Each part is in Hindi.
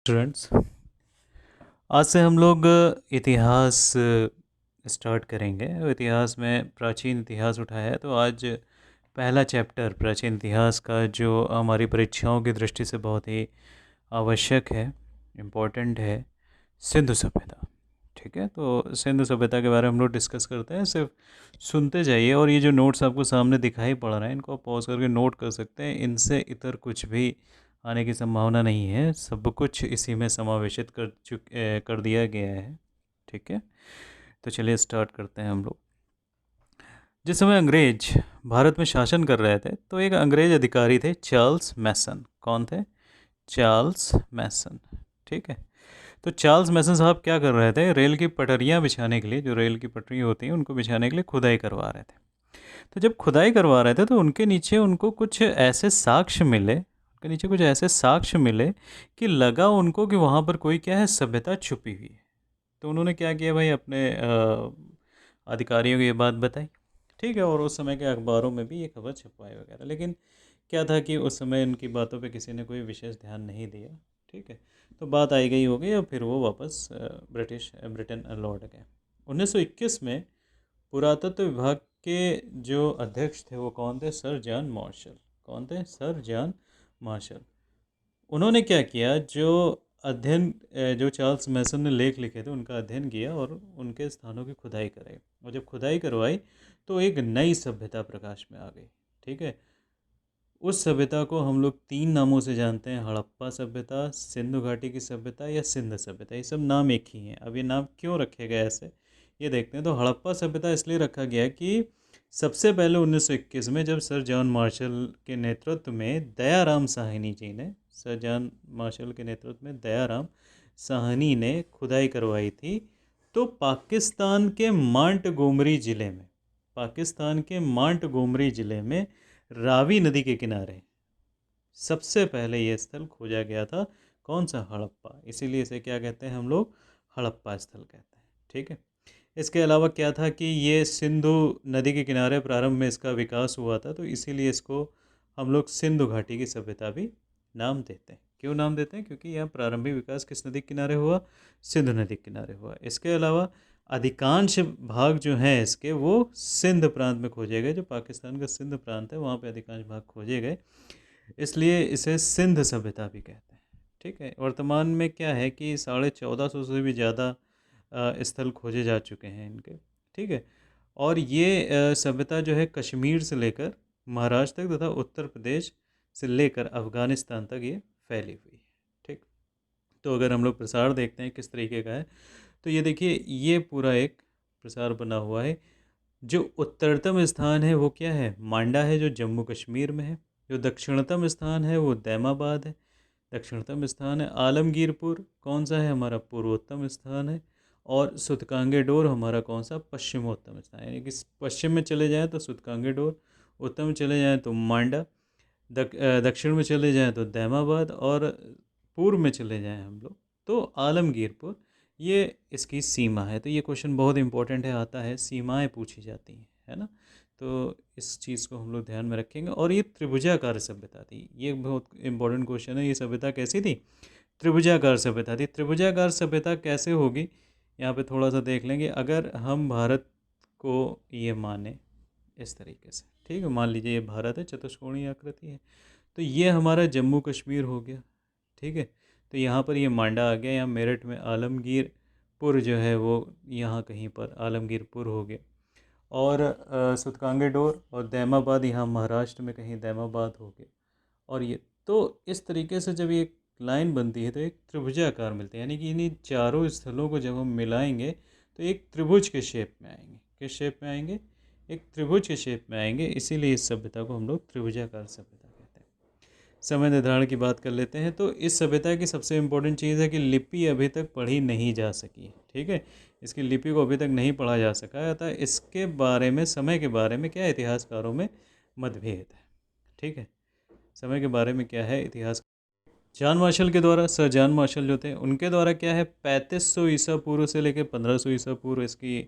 स्टूडेंट्स, आज से हम लोग इतिहास स्टार्ट करेंगे। इतिहास में प्राचीन इतिहास उठाया है, तो आज पहला चैप्टर प्राचीन इतिहास का जो हमारी परीक्षाओं की दृष्टि से बहुत ही आवश्यक है, इम्पोर्टेंट है, सिंधु सभ्यता। ठीक है, तो सिंधु सभ्यता के बारे में हम लोग डिस्कस करते हैं। सिर्फ सुनते जाइए, और ये जो नोट्स आपको सामने दिखाई पड़ रहे हैं इनको आप पॉज करके नोट कर सकते हैं। इनसे इतर कुछ भी आने की संभावना नहीं है, सब कुछ इसी में समावेशित कर दिया गया है। ठीक है, तो चलिए स्टार्ट करते हैं हम लोग। जिस समय अंग्रेज भारत में शासन कर रहे थे, तो एक अंग्रेज अधिकारी थे चार्ल्स मैसन। कौन थे? चार्ल्स मैसन। ठीक है, तो चार्ल्स मैसन साहब क्या कर रहे थे? रेल की पटरियां बिछाने के लिए, जो रेल की पटरी होती हैं उनको बिछाने के लिए खुदाई करवा रहे थे। तो जब खुदाई करवा रहे थे तो उनके नीचे उनको कुछ ऐसे साक्ष्य मिले, उनके नीचे कुछ ऐसे साक्ष्य मिले कि लगा उनको कि वहाँ पर कोई क्या है, सभ्यता छुपी हुई है। तो उन्होंने क्या किया भाई, अपने अधिकारियों को ये बात बताई। ठीक है, और उस समय के अखबारों में भी ये खबर छपवाई वगैरह। लेकिन क्या था कि उस समय उनकी बातों पे किसी ने कोई विशेष ध्यान नहीं दिया। ठीक है, तो बात आई गई हो गई, और फिर वो वापस ब्रिटेन लौट गए। 1921 में पुरातत्व विभाग के जो अध्यक्ष थे वो कौन थे? Sir John Marshall. कौन थे? Sir John Marshall. उन्होंने क्या किया, जो अध्ययन जो चार्ल्स मैसन ने लेख लिखे थे उनका अध्ययन किया और उनके स्थानों की खुदाई कराई। और जब खुदाई करवाई तो एक नई सभ्यता प्रकाश में आ गई। ठीक है, उस सभ्यता को हम लोग तीन नामों से जानते हैं: हड़प्पा सभ्यता, सिंधु घाटी की सभ्यता, या सिंध सभ्यता। ये सब नाम एक ही हैं। अब ये नाम क्यों रखे गए ऐसे, ये देखते हैं। तो हड़प्पा सभ्यता इसलिए रखा गया कि सबसे पहले 1921 में जब सर जॉन मार्शल के नेतृत्व में दयाराम साहनी जी ने, सर जॉन मार्शल के नेतृत्व में दयाराम साहनी ने खुदाई करवाई थी, तो पाकिस्तान के मांटगोमरी ज़िले में रावी नदी के किनारे सबसे पहले ये स्थल खोजा गया था। कौन सा? हड़प्पा। इसीलिए इसे क्या कहते हैं हम लोग? हड़प्पा स्थल कहते हैं। ठीक है, इसके अलावा क्या था कि ये सिंधु नदी के किनारे प्रारंभ में इसका विकास हुआ था, तो इसीलिए इसको हम लोग सिंधु घाटी की सभ्यता भी नाम देते हैं। क्यों नाम देते हैं? क्योंकि यहाँ प्रारंभिक विकास किस नदी के किनारे हुआ? सिंधु नदी के किनारे हुआ। इसके अलावा अधिकांश भाग जो हैं इसके, वो सिंध प्रांत में खोजे गए। जो पाकिस्तान का सिंध प्रांत है वहाँ पे अधिकांश भाग खोजे गए, इसलिए इसे सिंध सभ्यता भी कहते हैं। ठीक है, वर्तमान में क्या है कि 1450 से भी ज़्यादा स्थल खोजे जा चुके हैं इनके। ठीक है, और ये सभ्यता जो है कश्मीर से लेकर महाराष्ट्र तक तथा उत्तर प्रदेश से लेकर अफ़गानिस्तान तक ये फैली हुई है। ठीक, तो अगर हम लोग प्रसार देखते हैं किस तरीके का है, तो ये देखिए, ये पूरा एक प्रसार बना हुआ है। जो उत्तरतम स्थान है वो क्या है? मांडा है, जो जम्मू कश्मीर में है। जो दक्षिणतम स्थान है वो दैमाबाद है, दक्षिणतम स्थान है। आलमगीरपुर कौन सा है? हमारा पूर्वोत्तम स्थान है। और सुतकांगे डोर हमारा कौन सा? पश्चिमोत्तम स्थान है। यानी कि पश्चिम में चले जाएँ तो सुतकांगे डोर, उत्तर में चले जाएँ तो मांडा, दक्षिण में चले जाएँ तो दैमाबाद, और पूर्व में चले जाएँ हम लोग तो आलमगीरपुर। ये इसकी सीमा है। तो ये क्वेश्चन बहुत इंपॉर्टेंट है, आता है, सीमाएं पूछी जाती हैं, है ना। तो इस चीज़ को हम लोग ध्यान में रखेंगे। और ये त्रिभुजाकार सभ्यता थी, ये बहुत इंपॉर्टेंट क्वेश्चन है। ये सभ्यता कैसी थी? त्रिभुजाकार सभ्यता थी। त्रिभुजाकार सभ्यता कैसे होगी, यहाँ पे थोड़ा सा देख लेंगे। अगर हम भारत को ये माने इस तरीके से, ठीक है, मान लीजिए ये भारत है, चतुष्कोणीय आकृति है, तो ये हमारा जम्मू कश्मीर हो गया। ठीक है, तो यहाँ पर ये मांडा आ गया। यहाँ मेरठ में आलमगीरपुर जो है वो यहाँ कहीं पर आलमगीरपुर हो गया। और सुतकांगे डोर और दैमाबाद यहाँ महाराष्ट्र में कहीं दैमाबाद हो गया। और ये तो इस तरीके से जब ये लाइन बनती है तो एक त्रिभुजाकार मिलते हैं। यानी कि इन्हीं चारों स्थलों को जब हम मिलाएंगे तो एक त्रिभुज के शेप में आएंगे। किस शेप में आएंगे? एक त्रिभुज के शेप में आएंगे। इसीलिए इस सभ्यता को हम लोग त्रिभुजाकार सभ्यता कहते हैं। समय निर्धारण की बात कर लेते हैं। तो इस सभ्यता की सबसे इम्पोर्टेंट चीज़ है कि लिपि अभी तक पढ़ी नहीं जा सकी। ठीक है, इसकी लिपि को अभी तक नहीं पढ़ा जा सका है, अतः इसके बारे में, समय के बारे में क्या है, इतिहासकारों में मतभेद है। ठीक है, समय के बारे में क्या है, इतिहास जॉन मार्शल के द्वारा, सर जॉन मार्शल जो थे उनके द्वारा क्या है, 3500 ईसा पूर्व से लेकर 1500 ईसा पूर्व इसकी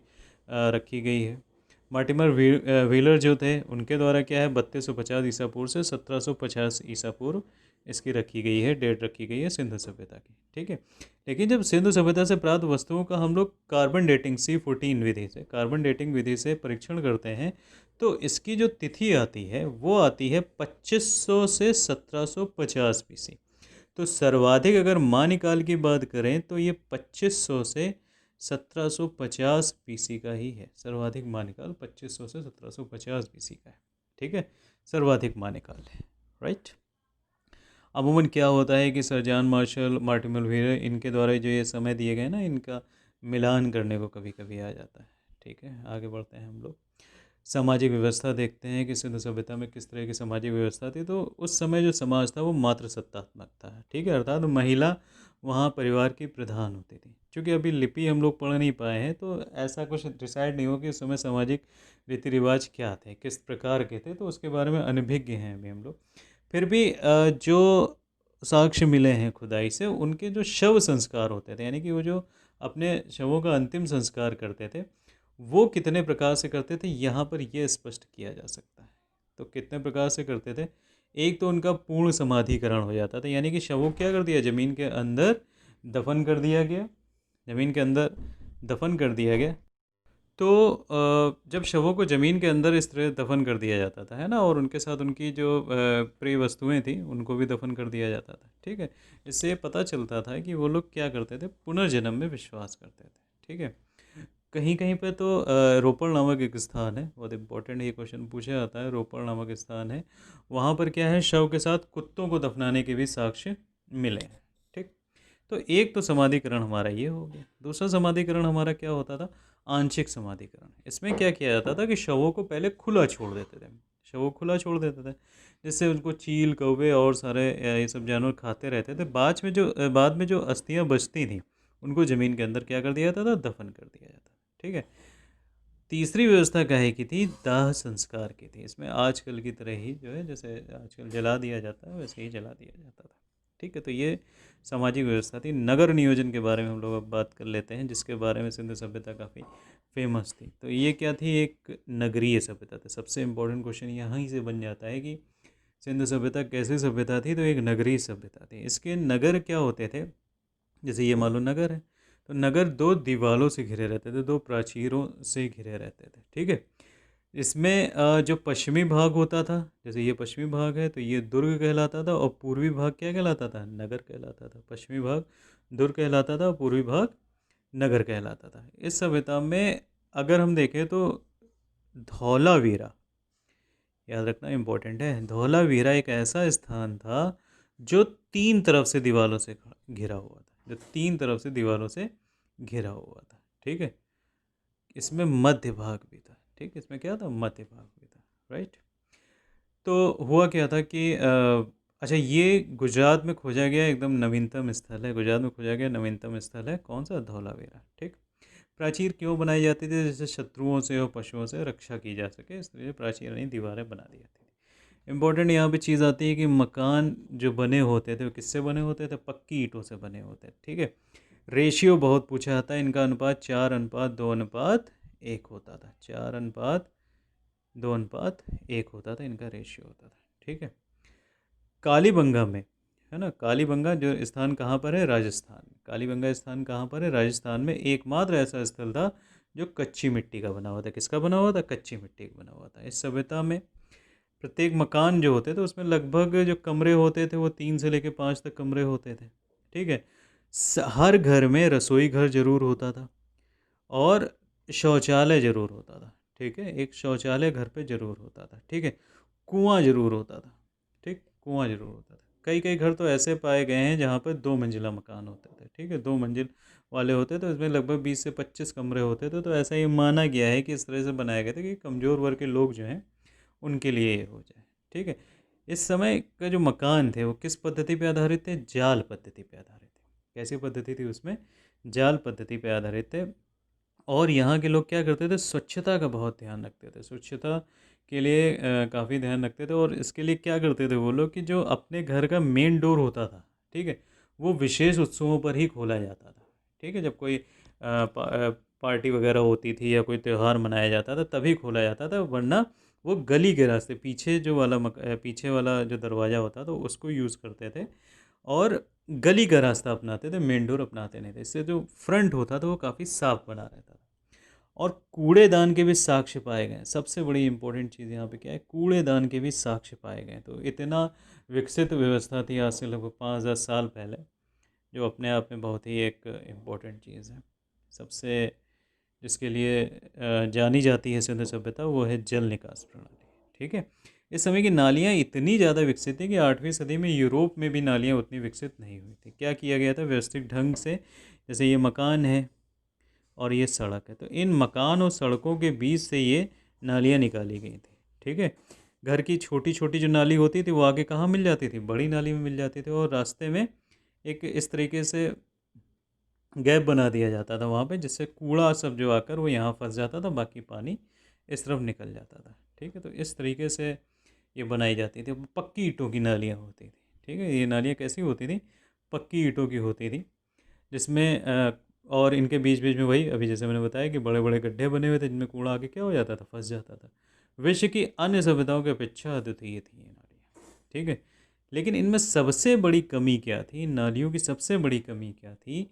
रखी गई है। व्हीलर जो थे उनके द्वारा क्या है 3250 ईसा पूर्व से 1750 ईसा पूर्व इसकी रखी गई है, डेट रखी गई है सिंधु सभ्यता की। ठीक है, लेकिन जब सिंधु सभ्यता से प्राप्त वस्तुओं का हम लोग कार्बन डेटिंग C14 विधि से, कार्बन डेटिंग विधि से परीक्षण करते हैं, तो इसकी जो तिथि आती है वो आती है 2500 से 1750 BC। तो सर्वाधिक अगर मान्यकाल की बात करें तो ये 2500 से 1750 BC का ही है। सर्वाधिक मान्यकाल 2500 से 1750 BC का है। ठीक है, सर्वाधिक मान्यकाल है। राइट। अमूमन क्या होता है कि सर जॉन मार्शल, मार्टिमल व्हीलर, इनके द्वारा जो ये समय दिए गए ना, इनका मिलान करने को कभी कभी आ जाता है। ठीक है, आगे बढ़ते हैं हम लोग। सामाजिक व्यवस्था देखते हैं कि सिंधु सभ्यता में किस तरह की सामाजिक व्यवस्था थी। तो उस समय जो समाज था वो मातृ सत्तात्मक था। ठीक है, अर्थात महिला वहाँ परिवार की प्रधान होती थी। क्योंकि अभी लिपि हम लोग पढ़ नहीं पाए हैं तो ऐसा कुछ डिसाइड नहीं हो कि उस समय सामाजिक रीति रिवाज क्या थे, किस प्रकार के थे, तो उसके बारे में अनभिज्ञ हैं अभी हम लोग। फिर भी जो साक्ष्य मिले हैं खुदाई से, उनके जो शव संस्कार होते थे, यानी कि वो जो अपने शवों का अंतिम संस्कार करते थे, वो कितने प्रकार से करते थे यहाँ पर ये स्पष्ट किया जा सकता है। तो कितने प्रकार से करते थे, एक तो उनका पूर्ण समाधिकरण हो जाता था, यानी कि शवों क्या कर दिया, ज़मीन के अंदर दफन कर दिया गया, ज़मीन के अंदर दफन कर दिया गया। तो जब शवों को ज़मीन के अंदर इस तरह दफन कर दिया जाता था, है ना, और उनके साथ उनकी जो प्रिय वस्तुएं थी उनको भी दफन कर दिया जाता था। ठीक है, इससे ये पता चलता था कि वो लोग क्या करते थे, पुनर्जन्म में विश्वास करते थे। ठीक है, कहीं कहीं पे तो रोपड़ नामक एक स्थान है, बहुत इंपॉर्टेंट ये क्वेश्चन पूछा जाता है। रोपड़ नामक स्थान है, वहाँ पर क्या है, शव के साथ कुत्तों को दफनाने के भी साक्ष्य मिले हैं। ठीक, तो एक तो समाधिकरण हमारा ये हो गया। दूसरा समाधिकरण हमारा क्या होता था, आंशिक समाधिकरण। इसमें क्या किया जाता था कि शवों को पहले खुला छोड़ देते थे, शवों को खुला छोड़ देते थे, जिससे उनको चील, कौवे और सारे ये सब जानवर खाते रहते थे। बाद में जो अस्थियां बचती थीं उनको ज़मीन के अंदर क्या कर दिया जाता था, दफन कर दिया जाता था। ठीक है, तीसरी व्यवस्था काहे की थी, दाह संस्कार की थी। इसमें आजकल की तरह ही जो है, जैसे आजकल जला दिया जाता है वैसे ही जला दिया जाता था। ठीक है, तो ये सामाजिक व्यवस्था थी। नगर नियोजन के बारे में हम लोग अब बात कर लेते हैं, जिसके बारे में सिंधु सभ्यता काफ़ी फेमस थी। तो ये क्या थी, एक नगरीय सभ्यता थी। सबसे इम्पोर्टेंट क्वेश्चन यहाँ ही से बन जाता है कि सिंधु सभ्यता कैसी सभ्यता थी, तो एक नगरीय सभ्यता थी। इसके नगर क्या होते थे, जैसे ये मान लो नगर है, तो नगर दो दीवारों से घिरे रहते थे, दो प्राचीरों से घिरे रहते थे। ठीक है, इसमें जो पश्चिमी भाग होता था, जैसे ये पश्चिमी भाग है तो ये दुर्ग कहलाता था, और पूर्वी भाग क्या कहलाता था, नगर कहलाता था। पश्चिमी भाग दुर्ग कहलाता था, पूर्वी भाग नगर कहलाता था। इस सभ्यता में अगर हम देखें तो धौलावीरा, याद रखना इम्पोर्टेंट है, धौलावीरा एक ऐसा स्थान था जो तीन तरफ से दीवारों से घिरा हुआ था, जो तीन तरफ से दीवारों से घिरा हुआ था। ठीक है, इसमें मध्य भाग भी था। ठीक, इसमें क्या था, मध्य भाग भी था। राइट। तो हुआ क्या था कि अच्छा, ये गुजरात में खोजा गया एकदम नवीनतम स्थल है, गुजरात में खोजा गया नवीनतम स्थल है, कौन सा, धौलावीरा। ठीक, प्राचीर क्यों बनाई जाती थी, जैसे शत्रुओं से और पशुओं से रक्षा की जा सके, इसलिए प्राचीर यानी दीवारें बना दी जाती थी। इम्पोर्टेंट यहाँ पे चीज़ आती है कि मकान जो बने होते थे वो किससे बने होते थे, पक्की ईंटों से बने होते थे। ठीक है, रेशियो बहुत पूछा जाता है, इनका अनुपात 4:2:1 होता था, 4:2:1 होता था, इनका रेशियो होता था। ठीक है, कालीबंगा में, है ना, कालीबंगा जो स्थान कहाँ पर है, राजस्थान में। कालीबंगा स्थान कहाँ पर है, राजस्थान में। एकमात्र ऐसा स्थल था जो कच्ची मिट्टी का बना हुआ था। किसका बना हुआ था, कच्ची मिट्टी का बना हुआ था। इस सभ्यता में प्रत्येक मकान जो होते थे उसमें लगभग जो कमरे होते थे वो 3 से लेकर 5 तक कमरे होते थे। ठीक है, हर घर में रसोई घर जरूर होता था और शौचालय जरूर होता था। ठीक है, एक शौचालय घर पे जरूर होता था। ठीक है, कुआं जरूर होता था। ठीक, कुआं जरूर होता था। कई कई घर तो ऐसे पाए गए हैं जहाँ पर 2 मंजिला मकान होते थे। ठीक है, 2 मंजिल वाले होते थे, उसमें लगभग 20 से 25 कमरे होते थे। तो ऐसा ही माना गया है कि इस तरह से बनाया गया था कि कमज़ोर वर्ग के लोग जो हैं उनके लिए ये हो जाए। ठीक है, इस समय का जो मकान थे वो किस पद्धति पे आधारित थे, जाल पद्धति पे आधारित थे। कैसी पद्धति थी उसमें, जाल पद्धति पे आधारित थे। और यहाँ के लोग क्या करते थे, स्वच्छता का बहुत ध्यान रखते थे, स्वच्छता के लिए काफ़ी ध्यान रखते थे। और इसके लिए क्या करते थे वो लोग कि जो अपने घर का मेन डोर होता था, ठीक है, वो विशेष उत्सवों पर ही खोला जाता था। ठीक है, जब कोई पार्टी वगैरह होती थी या कोई त्यौहार मनाया जाता था तभी खोला जाता था, वरना वो गली के रास्ते पीछे जो वाला पीछे वाला जो दरवाज़ा होता था उसको यूज़ करते थे और गली का रास्ता अपनाते थे, मेन डोर अपनाते नहीं थे। इससे जो फ्रंट होता था वो काफ़ी साफ बना रहता था। और कूड़ेदान के भी साक्ष्य पाए गए हैं। सबसे बड़ी इंपॉर्टेंट चीज़ यहाँ पे क्या है, कूड़ेदान के भी साक्ष्य पाए गए हैं। तो इतना विकसित व्यवस्था थी आज से लगभग 5000 साल पहले, जो अपने आप में बहुत ही एक इम्पोर्टेंट चीज़ है। सबसे जिसके लिए जानी जाती है सिंधु सभ्यता, वो है जल निकास प्रणाली। ठीक है, इस समय की नालियाँ इतनी ज़्यादा विकसित थी कि 8वीं सदी में यूरोप में भी नालियाँ उतनी विकसित नहीं हुई थी। क्या किया गया था, व्यवस्थित ढंग से, जैसे ये मकान है और ये सड़क है, तो इन मकान और सड़कों के बीच से ये नालियाँ निकाली गई थी। ठीक है, घर की छोटी छोटी जो नाली होती थी वो आगे कहाँ मिल जाती थी, बड़ी नाली में मिल जाती थी, और रास्ते में एक इस तरीके से गैप बना दिया जाता था वहाँ पे, जिससे कूड़ा सब जो आकर वो यहाँ फंस जाता था, बाकी पानी इस तरफ निकल जाता था। ठीक है, तो इस तरीके से ये बनाई जाती थी। पक्की ईंटों की नालियाँ होती थी। ठीक है, ये नालियाँ कैसी होती थी, पक्की ईंटों की होती थी, जिसमें और इनके बीच बीच में वही अभी जैसे मैंने बताया कि बड़े बड़े गड्ढे बने हुए थे, जिनमें कूड़ा आके क्या हो जाता था, फंस जाता था। विश्व की अन्य सभ्यताओं की अपेक्षा अद्वितीय थी ये नालियाँ। ठीक है, लेकिन इनमें सबसे बड़ी कमी क्या थी, नालियों की सबसे बड़ी कमी क्या थी,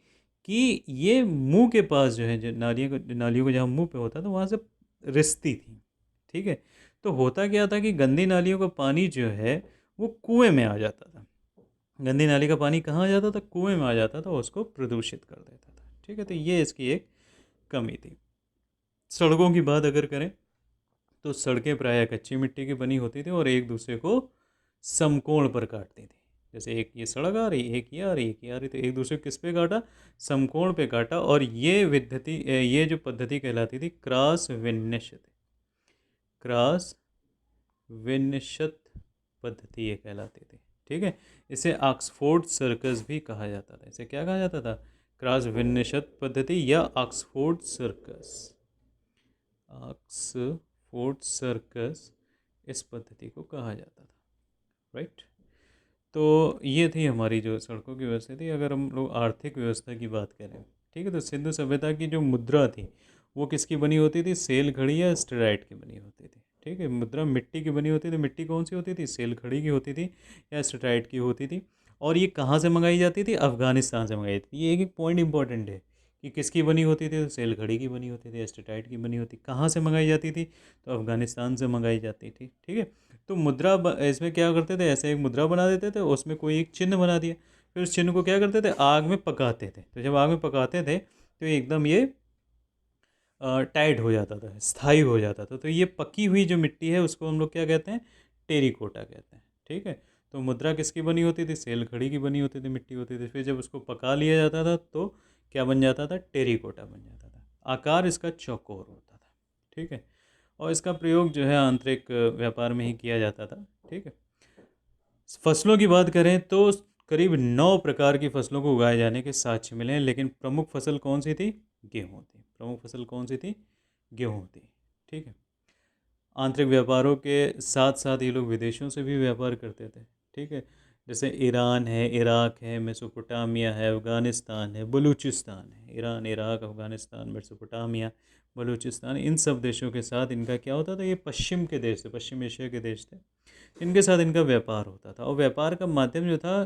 कि ये मुंह के पास जो है, जो नालियों को जहाँ मुंह पे होता था वहाँ से रिसती थी। ठीक है, तो होता क्या था कि गंदी नालियों का पानी जो है वो कुएं में आ जाता था। गंदी नाली का पानी कहाँ आ जाता था, कुएं में आ जाता था, उसको प्रदूषित कर देता था। ठीक है, तो ये इसकी एक कमी थी। सड़कों की बात अगर करें तो सड़कें प्रायः कच्ची मिट्टी की बनी होती थी और एक दूसरे को समकोण पर काटती थी। जैसे एक ये सड़क आ रही, एक ये आ रही, एक ये आ रही, तो एक दूसरे को किस पे काटा, समकोण पे काटा। और ये जो पद्धति कहलाती थी क्रॉस विन्यास, क्रॉस विन्यासत पद्धति ये कहलाती थी। ठीक है, इसे ऑक्सफोर्ड सर्कस भी कहा जाता था। इसे क्या कहा जाता था, क्रॉस विन्यासत पद्धति या ऑक्सफोर्ड सर्कस। ऑक्सफोर्ड सर्कस इस पद्धति को कहा जाता था। राइट, तो ये थी हमारी जो सड़कों की व्यवस्था थी। अगर हम लोग आर्थिक व्यवस्था की बात करें, ठीक है, तो सिंधु सभ्यता की जो मुद्रा थी वो किसकी बनी होती थी, सेल घड़ी या स्टेराइट की बनी होती थी। ठीक है, मुद्रा मिट्टी की बनी होती थी। मिट्टी कौन सी होती थी, सेल घड़ी की होती थी या स्टेराइट की होती थी। और ये कहाँ से मंगाई जाती थी, अफगानिस्तान से मंगाई जाती थी। ये एक पॉइंट इंपॉर्टेंट है कि किसकी बनी होती थी, तो सेल घड़ी की बनी होती थी, स्टेराइट की बनी होती। कहाँ से मंगाई जाती थी, तो अफगानिस्तान से मंगाई जाती थी। ठीक है, तो इसमें क्या करते थे, ऐसे एक मुद्रा बना देते थे, उसमें कोई एक चिन्ह बना दिया, फिर उस चिन्ह को क्या करते थे, आग में पकाते थे। तो जब आग में पकाते थे तो एकदम ये टाइट हो जाता था, स्थायी हो जाता था। तो ये पकी हुई जो मिट्टी है उसको हम लोग क्या कहते हैं, टेरिकोटा कहते हैं। ठीक है, तो मुद्रा किसकी बनी होती थी, सेल घड़ी की बनी होती थी, मिट्टी होती थी। फिर जब उसको पका लिया जाता था तो क्या बन जाता था, टेरिकोटा बन जाता था। आकार इसका चौकोर होता था। ठीक है, और इसका प्रयोग जो है आंतरिक व्यापार में ही किया जाता था। ठीक है, फसलों की बात करें तो करीब 9 प्रकार की फसलों को उगाए जाने के साक्ष्य मिले हैं, लेकिन प्रमुख फसल कौन सी थी, गेहूँ थी। प्रमुख फसल कौन सी थी, गेहूँ थी। ठीक है, आंतरिक व्यापारों के साथ साथ ये लोग विदेशों से भी व्यापार करते थे। ठीक है, जैसे ईरान है, इराक है, मेसोपोटामिया है, अफ़गानिस्तान है, बलूचिस्तान है। Iran, Iraq, Afghanistan, Mesopotamia, Balochistan, इन सब देशों के साथ इनका क्या होता था, ये पश्चिम के देश थे, पश्चिम एशिया के देश थे, इनके साथ इनका व्यापार होता था। और व्यापार का माध्यम जो था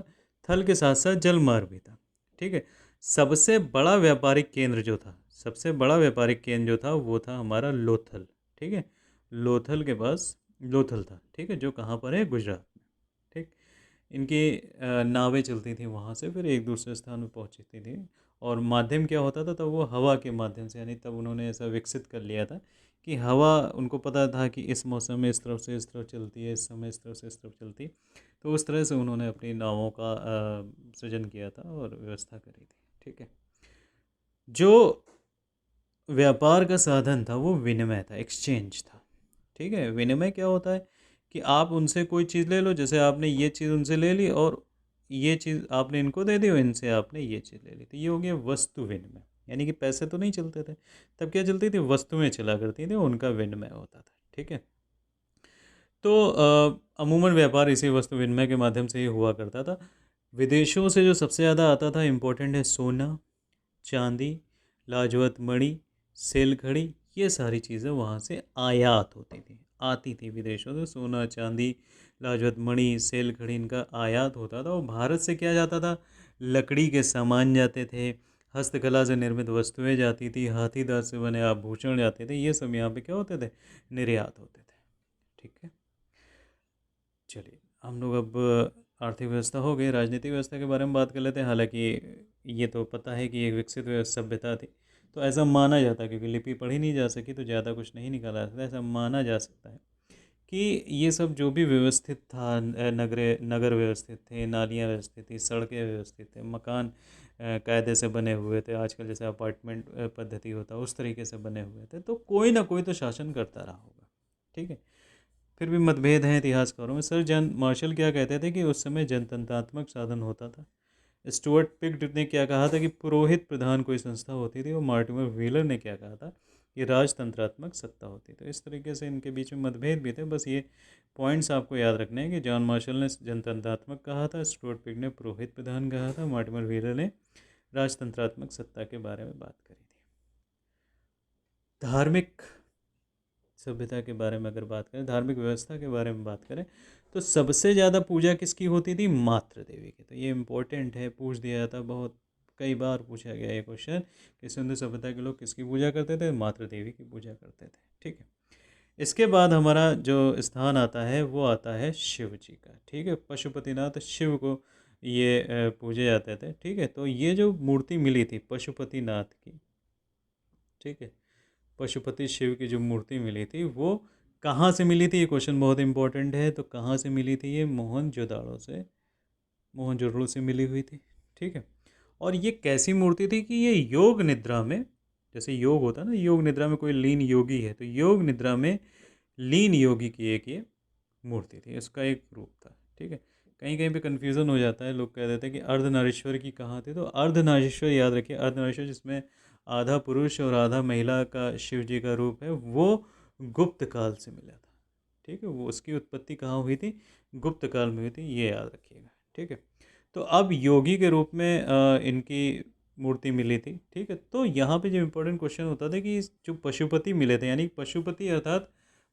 थल के साथ साथ जल मार्ग भी था। ठीक है, सबसे बड़ा व्यापारिक केंद्र जो था, सबसे बड़ा व्यापारिक केंद्र जो था वो था हमारा लोथल। ठीक है, लोथल के पास लोथल था। ठीक है, जो कहाँ पर है, गुजरात में। ठीक, इनकी नावें चलती थी वहाँ से, फिर एक दूसरे स्थान पर पहुँचती थी। और माध्यम क्या होता था, तब वो हवा के माध्यम से, यानी तब उन्होंने ऐसा विकसित कर लिया था कि हवा, उनको पता था कि इस मौसम में इस तरफ से इस तरफ चलती है, इस समय इस तरफ से इस तरफ चलती है। तो उस तरह से उन्होंने अपनी नावों का सृजन किया था और व्यवस्था करी थी। ठीक है, जो व्यापार का साधन था वो विनिमय था, एक्सचेंज था। ठीक है, विनिमय क्या होता है कि आप उनसे कोई चीज़ ले लो, जैसे आपने ये चीज़ उनसे ले ली और ये चीज़ आपने इनको दे दी और इनसे आपने ये चीज़ ले ली, तो ये हो गया वस्तु विनिमय। यानी कि पैसे तो नहीं चलते थे तब, क्या चलती थी, वस्तुएं चला करती थी, उनका विनिमय होता था। ठीक है, तो अमूमन व्यापार इसी वस्तु विनिमय के माध्यम से ही हुआ करता था। विदेशों से जो सबसे ज़्यादा आता था, इम्पोर्टेंट है सोना, चांदी, लाजवत मणि, सेल खड़ी, ये सारी चीज़ें वहाँ से आयात होती थी, आती थी विदेशों से। सोना चांदी, लाजवत मणि, सेल खड़ी, इनका आयात होता था और भारत से क्या जाता था, लकड़ी के सामान जाते थे, हस्तकला से निर्मित वस्तुएं जाती थी, हाथी दांत से बने आभूषण जाते थे, ये सब यहाँ पे क्या होते थे, निर्यात होते थे। ठीक है, चलिए हम लोग अब आर्थिक व्यवस्था हो गई, राजनीतिक व्यवस्था के बारे में बात कर लेते हैं। हालांकि ये तो पता है कि एक विकसित सभ्यता थी, तो ऐसा माना जाता है, क्योंकि लिपि पढ़ी नहीं जा सकी तो ज़्यादा कुछ नहीं निकाला जा सकता, ऐसा माना जा सकता है कि ये सब जो भी व्यवस्थित था, नगर नगर व्यवस्थित थे, नालियाँ व्यवस्थित थी, सड़कें व्यवस्थित थे, मकान कायदे से बने हुए थे, आजकल जैसे अपार्टमेंट पद्धति होता है उस तरीके से बने हुए थे, तो कोई ना कोई तो शासन करता रहा होगा। ठीक है, फिर भी मतभेद हैं इतिहासकारों में। सर जॉन मार्शल क्या कहते थे कि उस समय जनतंत्रात्मक साधन होता था। स्टुअर्ट पिक्ड ने क्या कहा था कि पुरोहित प्रधान कोई संस्था होती थी, और मार्टिमर व्हीलर ने क्या कहा था कि राजतंत्रात्मक सत्ता होती। तो इस तरीके से इनके बीच में मतभेद भी थे। बस ये पॉइंट्स आपको याद रखने हैं कि जॉन मार्शल ने जनतंत्रात्मक कहा था, स्टुअर्ट पिक ने पुरोहित प्रधान कहा था, मार्टिमर व्हीलर ने राजतंत्रात्मक सत्ता के बारे में बात करी थी। धार्मिक सभ्यता के बारे में अगर बात करें, धार्मिक व्यवस्था के बारे में बात करें, तो सबसे ज़्यादा पूजा किसकी होती थी, मातृ देवी की। तो ये इम्पोर्टेंट है, पूछ दिया जाता, बहुत कई बार पूछा गया ये क्वेश्चन कि सिंधु सभ्यता के लोग किसकी पूजा करते थे, मातृ देवी की पूजा करते थे। ठीक है, इसके बाद हमारा जो स्थान आता है वो आता है शिव जी का। ठीक है, पशुपतिनाथ शिव को ये पूजे जाते थे। ठीक है, तो ये जो मूर्ति मिली थी पशुपतिनाथ की, ठीक है, पशुपति शिव की जो मूर्ति मिली थी वो कहाँ से मिली थी, ये क्वेश्चन बहुत इंपॉर्टेंट है। तो कहाँ से मिली थी, ये मोहनजोदाड़ो से, मोहनजोदड़ो से मिली हुई थी। ठीक है, और ये कैसी मूर्ति थी कि ये योग निद्रा में, जैसे योग होता है ना, योग निद्रा में कोई लीन योगी है, तो योग निद्रा में लीन योगी की एक ये मूर्ति थी, इसका एक रूप था। ठीक है, कहीं कहीं पे कन्फ्यूज़न हो जाता है, लोग कह देते हैं कि अर्धनारीश्वर की कहाँ थी। तो अर्धनारीश्वर याद रखिए, अर्धनारीश्वर जिसमें आधा पुरुष और आधा महिला का शिव जी का रूप है, वो गुप्त काल से मिला था। ठीक है, वो उसकी उत्पत्ति कहाँ हुई थी, गुप्त काल में हुई थी, ये याद रखिएगा। ठीक है, तो अब योगी के रूप में इनकी मूर्ति मिली थी। ठीक है, तो यहाँ पे जो इम्पोर्टेंट क्वेश्चन होता था कि जो पशुपति मिले थे, यानी पशुपति अर्थात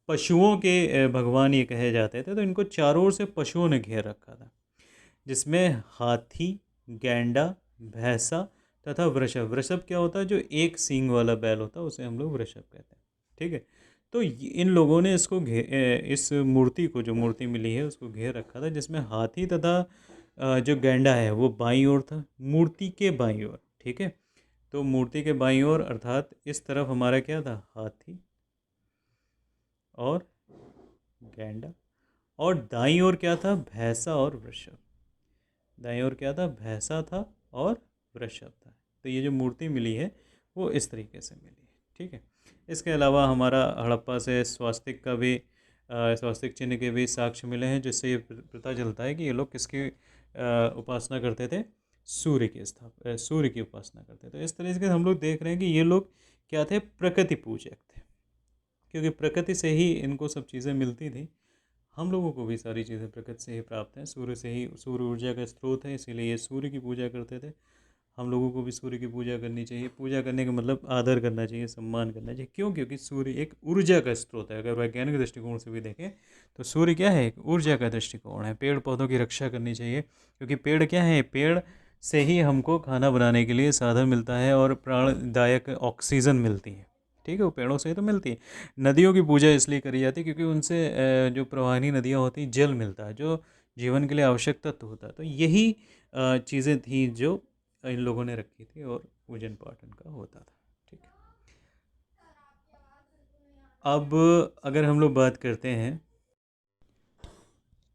पशुओं के भगवान ये कहे जाते थे, तो इनको चारों ओर से पशुओं ने घेर रखा था, जिसमें हाथी, गैंडा, भैंसा तथा वृषभ। वृषभ क्या होता है, जो एक सींग वाला बैल होता है उसे हम लोग वृषभ कहते हैं। ठीक है, तो इन लोगों ने इसको इस मूर्ति को, जो मूर्ति मिली है उसको घेर रखा था, जिसमें हाथी तथा जो गैंडा है वो बाईं ओर था, मूर्ति के बाईं ओर। ठीक है, तो मूर्ति के बाईं ओर अर्थात इस तरफ हमारा क्या था, हाथी और गैंडा, और दाईं ओर क्या था, भैंसा और वृषभ। दाईं ओर क्या था, भैंसा था और वृषभ था। तो ये जो मूर्ति मिली है वो इस तरीके से मिली है। ठीक है, इसके अलावा हमारा हड़प्पा से स्वास्तिक का भी स्वास्तिक चिन्ह के भी साक्ष्य मिले हैं, जिससे ये पता चलता है कि ये लोग किसकी उपासना करते थे, सूर्य की उपासना करते थे। तो इस तरीके से हम लोग देख रहे हैं कि ये लोग क्या थे, प्रकृति पूजक थे, क्योंकि प्रकृति से ही इनको सब चीज़ें मिलती थी। हम लोगों को भी सारी चीज़ें प्रकृति से ही प्राप्त हैं, सूर्य से ही, सूर्य ऊर्जा का स्रोत है, इसीलिए ये सूर्य की पूजा करते थे। हम लोगों को भी सूर्य की पूजा करनी चाहिए। पूजा करने का मतलब आदर करना चाहिए, सम्मान करना चाहिए। क्यों, क्योंकि सूर्य एक ऊर्जा का स्रोत है। अगर वैज्ञानिक दृष्टिकोण से भी देखें तो सूर्य क्या है, एक ऊर्जा का दृष्टिकोण है। पेड़ पौधों की रक्षा करनी चाहिए, क्योंकि पेड़ क्या है, पेड़ से ही हमको खाना बनाने के लिए साधन मिलता है और प्राणदायक ऑक्सीजन मिलती है। ठीक है, वो पेड़ों से ही तो मिलती है। नदियों की पूजा इसलिए करी जाती है क्योंकि उनसे जो प्रवाहिनी नदियाँ होती हैं, जल मिलता है, जो जीवन के लिए आवश्यक तत्व होता है। तो यही चीज़ें थी जो इन लोगों ने रखी थी, और पूजन पाठ इनका होता था। ठीक है, अब अगर हम लोग बात करते हैं,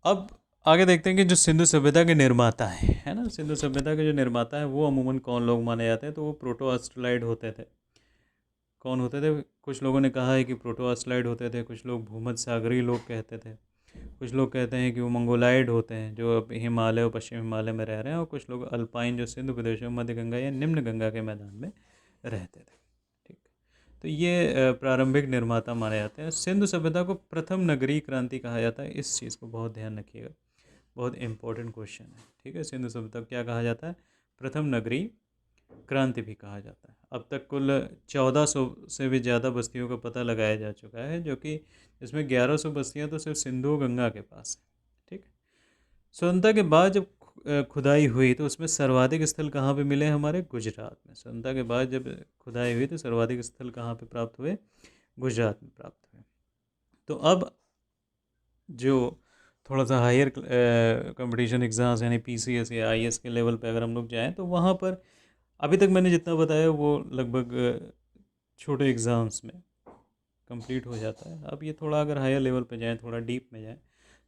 अब आगे देखते हैं कि जो सिंधु सभ्यता के निर्माता हैं, है ना, सिंधु सभ्यता के जो निर्माता हैं वो अमूमन कौन लोग माने जाते हैं, तो वो प्रोटो ऑस्ट्रलाइड होते थे। कौन होते थे, कुछ लोगों ने कहा है कि प्रोटो ऑस्ट्रलाइड होते थे, कुछ लोग भूमध्य सागरीय लोग कहते थे, कुछ लोग कहते हैं कि वो मंगोलाइड होते हैं जो अब हिमालय और पश्चिम हिमालय में रह रहे हैं, और कुछ लोग अल्पाइन जो सिंधु प्रदेश में मध्य गंगा या निम्न गंगा के मैदान में रहते थे। ठीक, तो ये प्रारंभिक निर्माता माने जाते हैं। सिंधु सभ्यता को प्रथम नगरीय क्रांति कहा जाता है, इस चीज़ को बहुत ध्यान रखिएगा, बहुत इंपॉर्टेंट क्वेश्चन है। ठीक है, सिंधु सभ्यता को क्या कहा जाता है, प्रथम नगरीय क्रांति भी कहा जाता है। अब तक कुल 1400 से भी ज़्यादा बस्तियों का पता लगाया जा चुका है, जो कि इसमें 1100 बस्तियां तो सिर्फ सिंधु गंगा के पास है। ठीक है। स्वतंत्रता के बाद जब खुदाई हुई तो उसमें सर्वाधिक स्थल कहाँ पे मिले? हमारे गुजरात में। स्वतंत्रता के बाद जब खुदाई हुई तो सर्वाधिक स्थल कहाँ पे प्राप्त हुए? गुजरात में प्राप्त हुए। तो अब जो थोड़ा सा हायर कंपटीशन एग्ज़ाम्स यानी पीसीएस या आईएएस के लेवल पे अगर हम लोग जाएं तो वहाँ पर अभी तक मैंने जितना बताया वो लगभग छोटे एग्ज़ाम्स में कंप्लीट हो जाता है। अब ये थोड़ा अगर हायर लेवल पे जाएं, थोड़ा डीप में जाएं,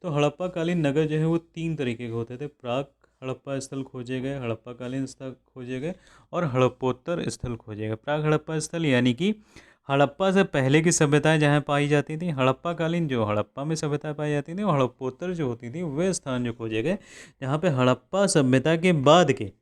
तो हड़प्पा कालीन नगर जो है वो 3 तरीके के होते थे। प्राक हड़प्पा स्थल खोजे गए, हड़प्पा कालीन स्थल खोजे गए और हड़प्पोत्तर स्थल खोजे गए। प्राक हड़प्पा स्थल यानी कि हड़प्पा से पहले की सभ्यताएं जहाँ पाई जाती थी, हड़प्पा कालीन जो हड़प्पा में सभ्यताएं पाई जाती थी, और हड़प्पोत्तर जो होती थी वे स्थान जो खोजे गए जहाँ पे हड़प्पा सभ्यता के बाद के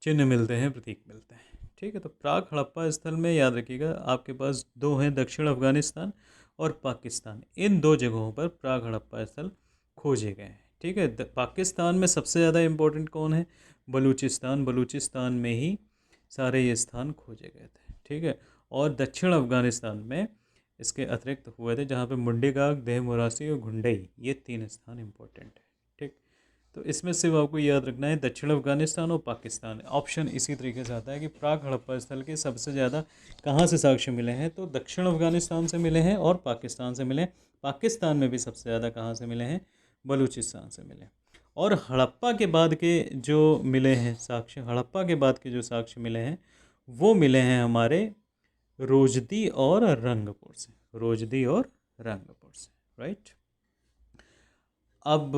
चिन्ह मिलते हैं, प्रतीक मिलते हैं। ठीक है। तो प्राक हड़प्पा स्थल में याद रखिएगा आपके पास दो हैं, दक्षिण अफगानिस्तान और पाकिस्तान। इन दो जगहों पर प्राक हड़प्पा स्थल खोजे गए हैं। ठीक है। पाकिस्तान में सबसे ज़्यादा इम्पोर्टेंट कौन है? बलूचिस्तान। बलूचिस्तान में ही सारे ये स्थान खोजे गए थे। ठीक है। और दक्षिण अफगानिस्तान में इसके अतिरिक्त हुए थे, जहाँ पे मुंडीगाग, देह मुरासी और घुंडई, ये 3 स्थान इम्पोर्टेंट है। ठीक। तो इसमें सिर्फ आपको याद रखना है दक्षिण अफगानिस्तान और पाकिस्तान। ऑप्शन इसी तरीके से आता है कि प्राक हड़प्पा स्थल के सबसे ज़्यादा कहाँ से साक्ष्य मिले हैं? तो दक्षिण अफगानिस्तान से मिले हैं और पाकिस्तान से मिले हैं। पाकिस्तान में भी सबसे ज़्यादा कहाँ से मिले हैं? बलूचिस्तान से मिले। और हड़प्पा के बाद के जो मिले हैं साक्ष्य, हड़प्पा के बाद के जो साक्ष्य मिले हैं वो मिले हैं हमारे रोजदी और रंगपुर से। रोजदी और रंगपुर से। राइट। अब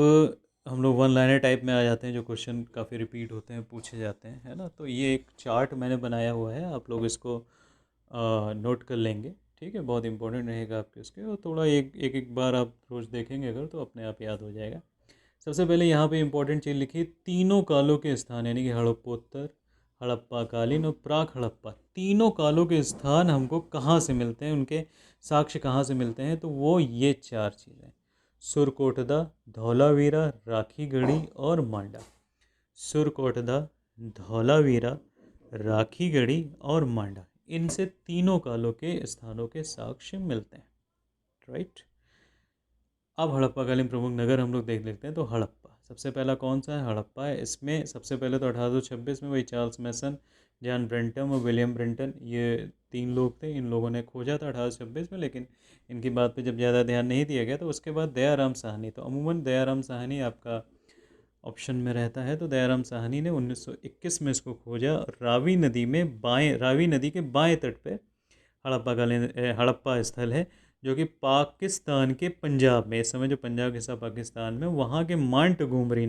हम लोग वन लाइनर टाइप में आ जाते हैं, जो क्वेश्चन काफ़ी रिपीट होते हैं, पूछे जाते हैं, है ना। तो ये एक चार्ट मैंने बनाया हुआ है, आप लोग इसको नोट कर लेंगे। ठीक है। बहुत इंपॉर्टेंट रहेगा आपके उसके, और थोड़ा एक बार आप रोज़ देखेंगे अगर तो अपने आप याद हो जाएगा। सबसे पहले यहाँ पे इंपॉर्टेंट चीज़ लिखी, तीनों कालों के स्थान यानी कि हड़प्पोत्तर, हड़प्पा कालीन और प्राक हड़प्पा, तीनों कालों के स्थान हमको कहाँ से मिलते हैं, उनके साक्ष्य कहाँ से मिलते हैं? तो वो ये 4 चीज़ें: सुरकोटदा, धौलावीरा, राखीगढ़ी और मांडा। सुरकोटदा, धौलावीरा, राखीगढ़ी और मांडा, इनसे तीनों कालों के स्थानों के साक्ष्य मिलते हैं। राइट। अब हड़प्पाकालीन प्रमुख नगर हम लोग देख लेते हैं। तो हड़प्पा सबसे पहला कौन सा है? हड़प्पा है। इसमें सबसे पहले तो 1826 में वही चार्ल्स मैसन, जॉन ब्रेंटम और विलियम ब्रेंटन, ये 3 लोग थे। इन लोगों ने खोजा था 1826 में, लेकिन इनकी बात पे जब ज़्यादा ध्यान नहीं दिया गया तो उसके बाद दयाराम साहनी। तो अमूमन दयाराम साहनी आपका ऑप्शन में रहता है। तो दयाराम साहनी ने 1921 में इसको खोजा। रावी नदी में बाएं, रावी नदी के बाएं तट पे हड़प्पा स्थल है, जो कि पाकिस्तान के पंजाब में, इस समय जो पंजाब के हिस्सा पाकिस्तान में, वहाँ के मांट गोमरी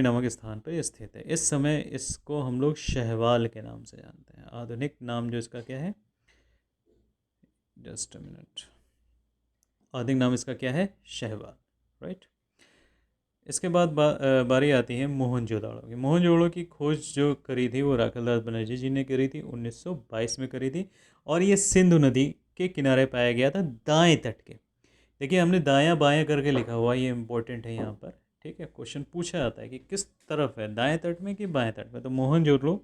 नामक स्थान पर स्थित है। इस समय इसको हम लोग शहवाल के नाम से जानते हैं। आधुनिक नाम जो इसका क्या है? Just a minute. आधुनिक नाम इसका क्या है? शहवाल। राइट। इसके बाद बारी आती है मोहनजोदाड़ो की। मोहनजोदाड़ो की खोज जो करी थी वो राखलदास बनर्जी जी ने करी थी, 1922 में करी थी। और ये सिंधु नदी के किनारे पाया गया था, दाएं तट के। देखिए हमने दायां बायां करके लिखा हुआ, ये इंपॉर्टेंट है यहाँ पर। ठीक है। क्वेश्चन पूछा जाता है कि किस तरफ है, दाएं तट में कि बाएं तट में? तो मोहनजोदड़ो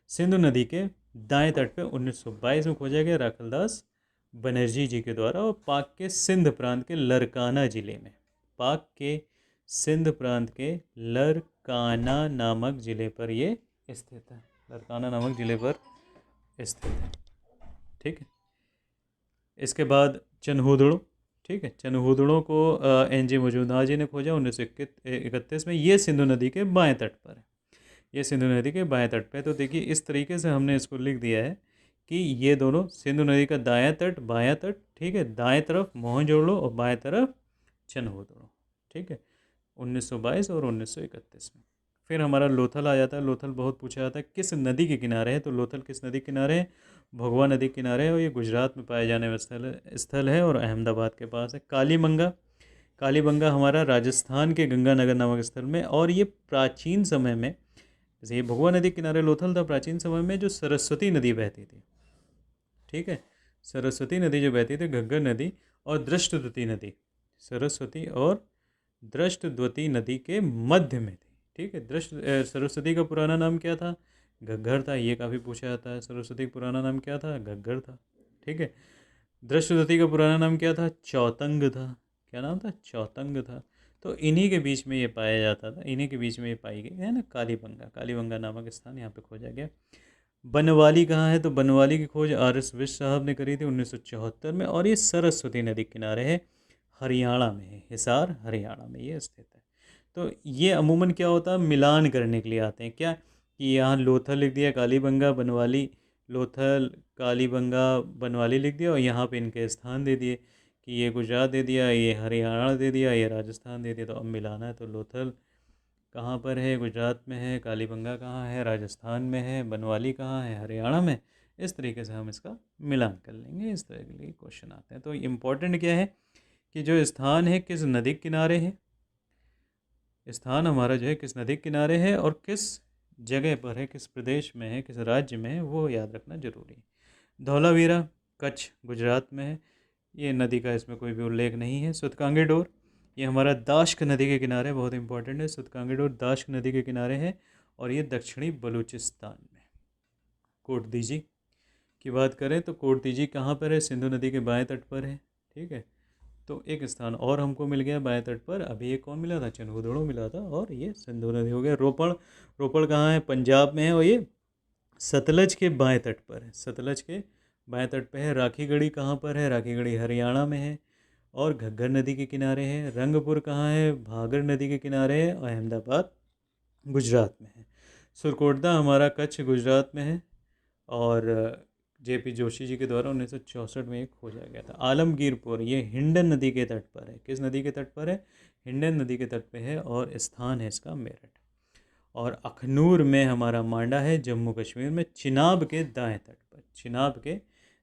सिंधु नदी के दाएं तट पे 1922 में खोजा गया राखलदास बनर्जी जी के द्वारा, और पाक के सिंध प्रांत के लरकाना ज़िले में, पाक के सिंध प्रांत के लरकाना नामक ज़िले पर ये स्थित है। लरकाना नामक ज़िले पर स्थित है। ठीक है। इसके बाद चनहूदड़ो। ठीक है। चनहूदड़ो को एन जी मजूमदार जी ने खोजा 1931 में। ये सिंधु नदी के बाएं तट पर है। ये सिंधु नदी के बाएं तट पे। तो देखिए इस तरीके से हमने इसको लिख दिया है कि ये दोनों सिंधु नदी का दायां तट, बायां तट। ठीक है। दाएं तरफ मोहनजोदड़ो और बाएं तरफ चनहूदड़ो। ठीक है। 1922 और 1931 में। फिर हमारा लोथल आ जाता है। लोथल बहुत पूछा जाता है किस नदी के किनारे है? तो लोथल किस नदी के किनारे है? भगवा नदी के किनारे है, और ये गुजरात में पाए जाने वाला स्थल है और अहमदाबाद के पास है। कालीबंगा, कालीबंगा हमारा राजस्थान के गंगानगर नामक स्थल में। और ये प्राचीन समय में, जैसे ये भगवा नदी के किनारे लोथल था, प्राचीन समय में जो सरस्वती नदी बहती थी, ठीक है, सरस्वती नदी जो बहती थी, घग्गर नदी और दृष्टद्वती नदी, सरस्वती और दृष्टद्वती नदी के मध्य में थी। ठीक है। सरस्वती का पुराना नाम क्या था? घग्गर था, ये काफ़ी पूछा जाता है। सरस्वती का पुराना नाम क्या था? घग्गर था। ठीक है। दृष्टद्युति का पुराना नाम क्या था? चौतंग था। क्या नाम था? चौतंग था। तो इन्हीं के बीच में ये पाया जाता था, इन्हीं के बीच में ये पाई गई है ना कालीबंगा। कालीबंगा नामक स्थान यहाँ पे खोजा गया। बनवाली कहाँ है? तो बनवाली की खोज R.S. विश साहब ने करी थी 1974 में, और ये सरस्वती नदी के किनारे है, हरियाणा में है। हिसार हरियाणा में ये स्थित है। तो ये अमूमन क्या होता है, मिलान करने के लिए आते हैं क्या, कि यहाँ लोथल लिख दिया, कालीबंगा बनवाली, लोथल कालीबंगा बनवाली लिख दिया, और यहाँ पे इनके स्थान दे दिए कि ये गुजरात दे दिया, ये हरियाणा दे दिया, ये राजस्थान दे दिया। तो अब मिलाना है, तो लोथल कहाँ पर है? गुजरात में है। कालीबंगा कहाँ है? राजस्थान में है। बनवाली कहाँ है? हरियाणा में। इस तरीके से हम इसका मिलान कर लेंगे। इस तरह के लिए क्वेश्चन आते हैं। तो इम्पोर्टेंट क्या है कि जो स्थान है किस नदी के किनारे है, स्थान हमारा जो है किस नदी के किनारे है और किस जगह पर है, किस प्रदेश में है, किस राज्य में है, वो याद रखना जरूरी है। धौलावीरा कच्छ गुजरात में है। ये नदी का इसमें कोई भी उल्लेख नहीं है। सुतकांगे डोर ये हमारा दाश्क नदी के किनारे, बहुत इंपॉर्टेंट है। सुतकांगे डोर दाश्क नदी के किनारे है, और ये दक्षिणी बलूचिस्तान में। कोटदीजी की बात करें तो कोटदीजी कहाँ पर है? सिंधु नदी के बाएं तट पर है। ठीक है। तो एक स्थान और हमको मिल गया बाएं तट पर। अभी एक कौन मिला था? चनहूदड़ो मिला था, और ये सिंधु नदी हो गया। रोपड़, रोपड़ कहाँ है? पंजाब में है, और ये सतलज के बाएं तट पर है। सतलज के बाएं तट पर है। राखीगढ़ी कहाँ पर है? राखीगढ़ी हरियाणा में है, और घग्गर नदी के किनारे है। रंगपुर कहाँ है? भागर नदी के किनारे है, और अहमदाबाद गुजरात में है। सुरकोटदा हमारा कच्छ गुजरात में है, और JP जोशी जी के द्वारा 1964 में एक खोजा गया था। आलमगीरपुर ये हिंडन नदी के तट पर है। किस नदी के तट पर है? हिंडन नदी के तट पर है, और स्थान है इसका मेरठ। और अखनूर में हमारा मांडा है, जम्मू कश्मीर में, चिनाब के दाएं तट पर। चिनाब के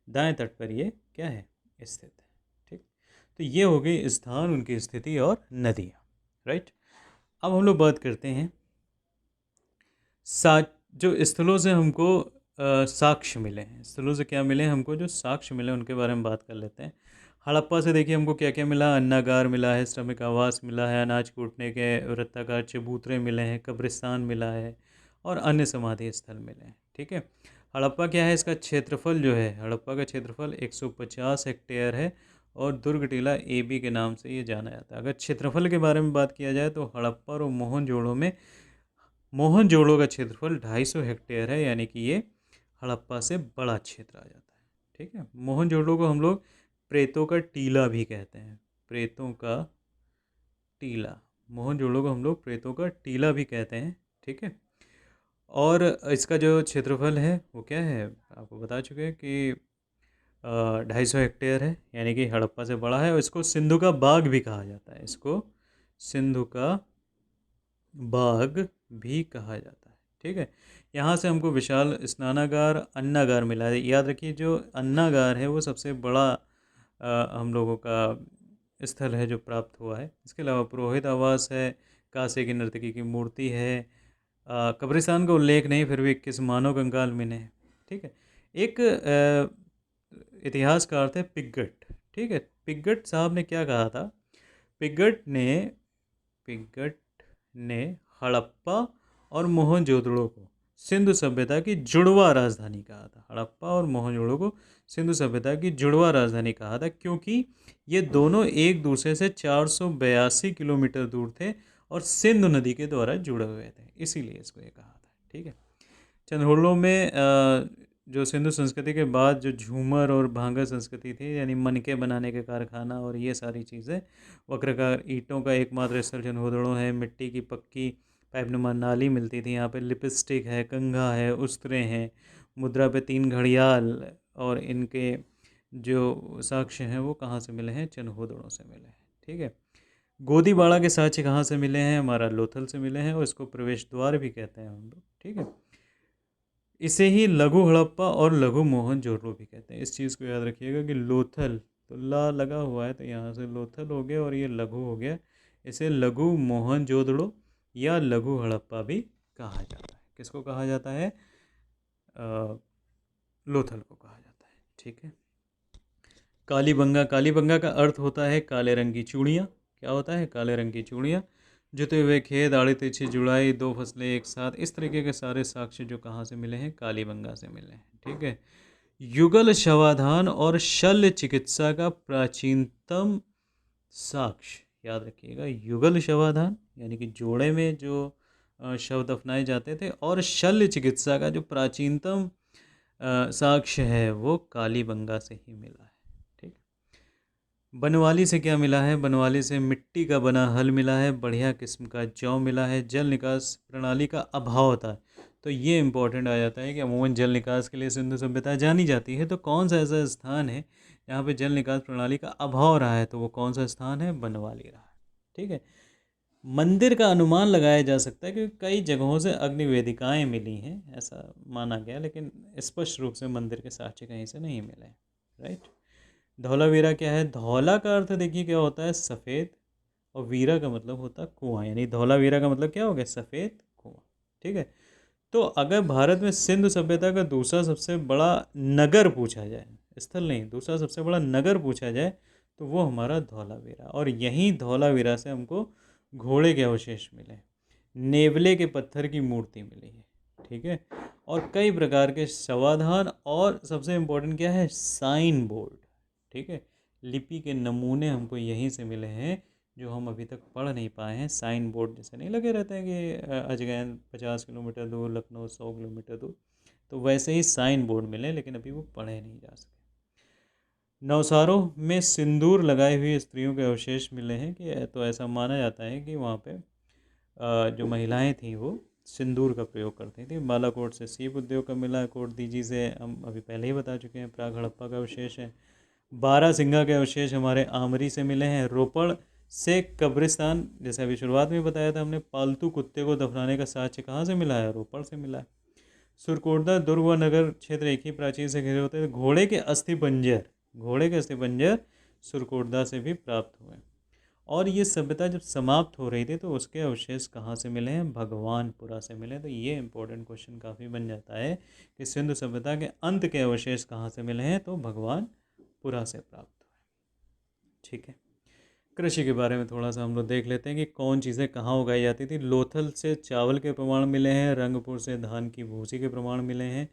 दाएं तट पर ये क्या है? स्थित है। ठीक। तो ये हो गई स्थान, उनकी स्थिति और नदियाँ। राइट। अब हम लोग बात करते हैं जो स्थलों से हमको साक्ष्य मिले हैं। स्थलों से क्या मिले हमको? जो साक्ष्य मिले उनके बारे में बात कर लेते हैं। हड़प्पा से देखिए हमको क्या क्या मिला। अन्नागार मिला है, श्रमिक आवास मिला है, अनाज कूटने के वृत्ताकार चबूतरे मिले हैं, कब्रिस्तान मिला है, और अन्य समाधि स्थल मिले हैं। ठीक है। हड़प्पा क्या है? इसका क्षेत्रफल जो है, हड़प्पा का क्षेत्रफल 150 हेक्टेयर है, और दुर्ग टीला AB के नाम से ये जाना जाता है। अगर क्षेत्रफल के बारे में बात किया जाए तो हड़प्पा और मोहनजोड़ो में, मोहनजोड़ो का क्षेत्रफल 250 हेक्टेयर है, यानी कि ये हड़प्पा से बड़ा क्षेत्र आ जाता है। ठीक है। मोहनजोड़ो को हम लोग प्रेतों का टीला भी कहते हैं। प्रेतों का टीला, मोहनजोड़ो को हम लोग प्रेतों का टीला भी कहते हैं। ठीक है। और इसका जो क्षेत्रफल है वो क्या है, आपको बता चुके हैं कि 250 हेक्टेयर है, यानी कि हड़प्पा से बड़ा है। और इसको सिंधु का बाग भी कहा जाता है। इसको सिंधु का बाग भी कहा जाता है। ठीक है। यहाँ से हमको विशाल स्नानागार, अन्नागार मिला है। याद रखिए जो अन्नागार है वो सबसे बड़ा हम लोगों का स्थल है जो प्राप्त हुआ है। इसके अलावा पुरोहित आवास है, कांसे की नर्तकी की मूर्ति है, कब्रिस्तान का उल्लेख नहीं, फिर भी 21 मानव कंकाल मिले हैं। ठीक है। एक इतिहासकार थे पिगट। ठीक है। पिगट साहब ने क्या कहा था? पिगट ने हड़प्पा और मोहनजोदड़ो को सिंधु सभ्यता की जुड़वा राजधानी कहा था। हड़प्पा और मोहनजोदड़ो को सिंधु सभ्यता की जुड़वा राजधानी कहा था, क्योंकि ये दोनों एक दूसरे से 482 किलोमीटर दूर थे और सिंधु नदी के द्वारा जुड़े हुए थे, इसीलिए इसको ये कहा था। ठीक है। चंदहोड़ो में जो सिंधु संस्कृति के बाद जो झूमर और भांगा संस्कृति थी, यानी मनके बनाने के कारखाना और ये सारी चीज़ें, वक्रकार ईंटों का एकमात्र स्थल चंदहोड़ो है। मिट्टी की पक्की पाइपनुमा नाली मिलती थी यहाँ पे। लिपस्टिक है, कंघा है, उस्तरे हैं, मुद्रा पे 3 घड़ियाल, और इनके जो साक्ष्य हैं वो कहाँ से मिले हैं? चंदहोड़ो से मिले हैं। ठीक है। गोदीबाड़ा के साक्ष्य कहाँ से मिले हैं? हमारा लोथल से मिले हैं, और इसको प्रवेश द्वार भी कहते हैं हम लोग। ठीक है। इसे ही लघु हड़प्पा और लघु मोहनजोदड़ो भी कहते हैं। इस चीज़ को याद रखिएगा कि लोथल, तो ला लगा हुआ है, तो यहाँ से लोथल हो गया और ये लघु हो गया। इसे लघु मोहनजोदड़ो या लघु हड़प्पा भी कहा जाता है। किसको कहा जाता है? लोथल को कहा जाता है। ठीक है। कालीबंगा, कालीबंगा का अर्थ होता है काले रंग की चूड़ियाँ। क्या होता है? काले रंग की चूड़ियाँ। जुते हुए खेत, आड़ी तिरछी जुड़ाई, दो फसलें एक साथ, इस तरीके के सारे साक्ष्य जो कहाँ से मिले हैं, कालीबंगा से मिले हैं। ठीक है। युगल शवाधान और शल्य चिकित्सा का प्राचीनतम साक्ष्य याद रखिएगा। युगल शवाधान यानी कि जोड़े में जो शव दफनाए जाते थे, और शल्य चिकित्सा का जो प्राचीनतम साक्ष्य है वो कालीबंगा से ही मिला है। ठीक। बनवाली से क्या मिला है? बनवाली से मिट्टी का बना हल मिला है, बढ़िया किस्म का जौ मिला है, जल निकास प्रणाली का अभाव होता है। तो ये इंपॉर्टेंट आ जाता है कि अमूमन जल निकास के लिए सिंधु सभ्यता जानी जाती है, तो कौन सा ऐसा स्थान है जहाँ पे जल निकास प्रणाली का अभाव रहा है? तो वो कौन सा स्थान है? बनवाली रहा है। ठीक है। मंदिर का अनुमान लगाया जा सकता है क्योंकि कई जगहों से अग्नि वेदिकाएं मिली हैं, ऐसा माना गया, लेकिन स्पष्ट रूप से मंदिर के साक्ष्य कहीं से नहीं मिले। राइट। धौलावीरा क्या है? धौला का अर्थ देखिए क्या होता है? सफ़ेद, और वीरा का मतलब होता है कुआं, यानी धौलावीरा का मतलब क्या हो गया? सफ़ेद कुआं। ठीक है। तो अगर भारत में सिंधु सभ्यता का दूसरा सबसे बड़ा नगर पूछा जाए, स्थल नहीं, दूसरा सबसे बड़ा नगर पूछा जाए, तो वो हमारा धौलावीरा, और यहीं धौलावीरा से हमको घोड़े के अवशेष मिले, नेवले के पत्थर की मूर्ति मिली है। ठीक है। और कई प्रकार के शवाधान, और सबसे इम्पोर्टेंट क्या है? Sign board. ठीक है। लिपि के नमूने हमको यहीं से मिले हैं, जो हम अभी तक पढ़ नहीं पाए हैं। साइन बोर्ड जैसे नहीं लगे रहते हैं कि अजगैन 50 किलोमीटर दूर, लखनऊ 100 किलोमीटर दूर, तो वैसे ही साइन बोर्ड मिले, लेकिन अभी वो पढ़े नहीं जा सके। नवसारों में सिंदूर लगाई हुई स्त्रियों के अवशेष मिले हैं, कि तो ऐसा माना जाता है कि वहाँ पे जो महिलाएं थीं वो सिंदूर का प्रयोग करती थी। बालाकोट से सीप उद्योग का मिला, कोट दीजी से हम अभी पहले ही बता चुके हैं, प्राग हड़प्पा का अवशेष है। बारहसिंगा के अवशेष हमारे आमरी से मिले हैं। रोपड़ से कब्रिस्तान, जैसे अभी शुरुआत में बताया था हमने, पालतू कुत्ते को दफनाने का साक्ष्य कहाँ से मिला है? रोपड़ से मिला है। सुरकोटदा, दुर्ग व नगर क्षेत्र एक ही प्राचीर से घिरे होते हैं। घोड़े के अस्थि पंजर सुरकोटदा से भी प्राप्त हुए। और ये सभ्यता जब समाप्त हो रही थी तो उसके अवशेष कहाँ से मिले हैं? भगवानपुरा से मिले। तो ये इंपॉर्टेंट क्वेश्चन काफ़ी बन जाता है कि सिंधु सभ्यता के अंत के अवशेष कहाँ से मिले हैं? तो भगवानपुरा से प्राप्त हुए। ठीक है। कृषि के बारे में थोड़ा सा हम लोग देख लेते हैं कि कौन चीज़ें कहाँ उगाई जाती थी। लोथल से चावल के प्रमाण मिले हैं, रंगपुर से धान की भूसी के प्रमाण मिले हैं,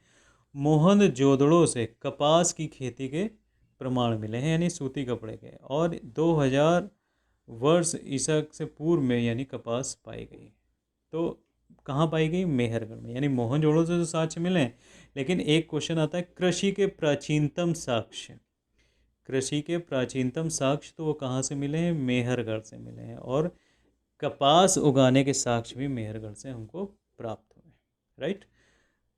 मोहनजोदड़ो से कपास की खेती के प्रमाण मिले हैं, यानी सूती कपड़े के, और 2000 वर्ष ईसा से पूर्व में यानी कपास पाई गई। तो कहाँ पाई गई? मेहरगढ़ में। यानी मोहनजोदड़ो से तो साक्ष्य मिले हैं, लेकिन एक क्वेश्चन आता है कृषि के प्राचीनतम साक्ष्य। कृषि के प्राचीनतम साक्ष्य तो वो कहाँ से मिले हैं? मेहरगढ़ से मिले हैं। और कपास उगाने के साक्ष्य भी मेहरगढ़ से हमको प्राप्त हुए। राइट।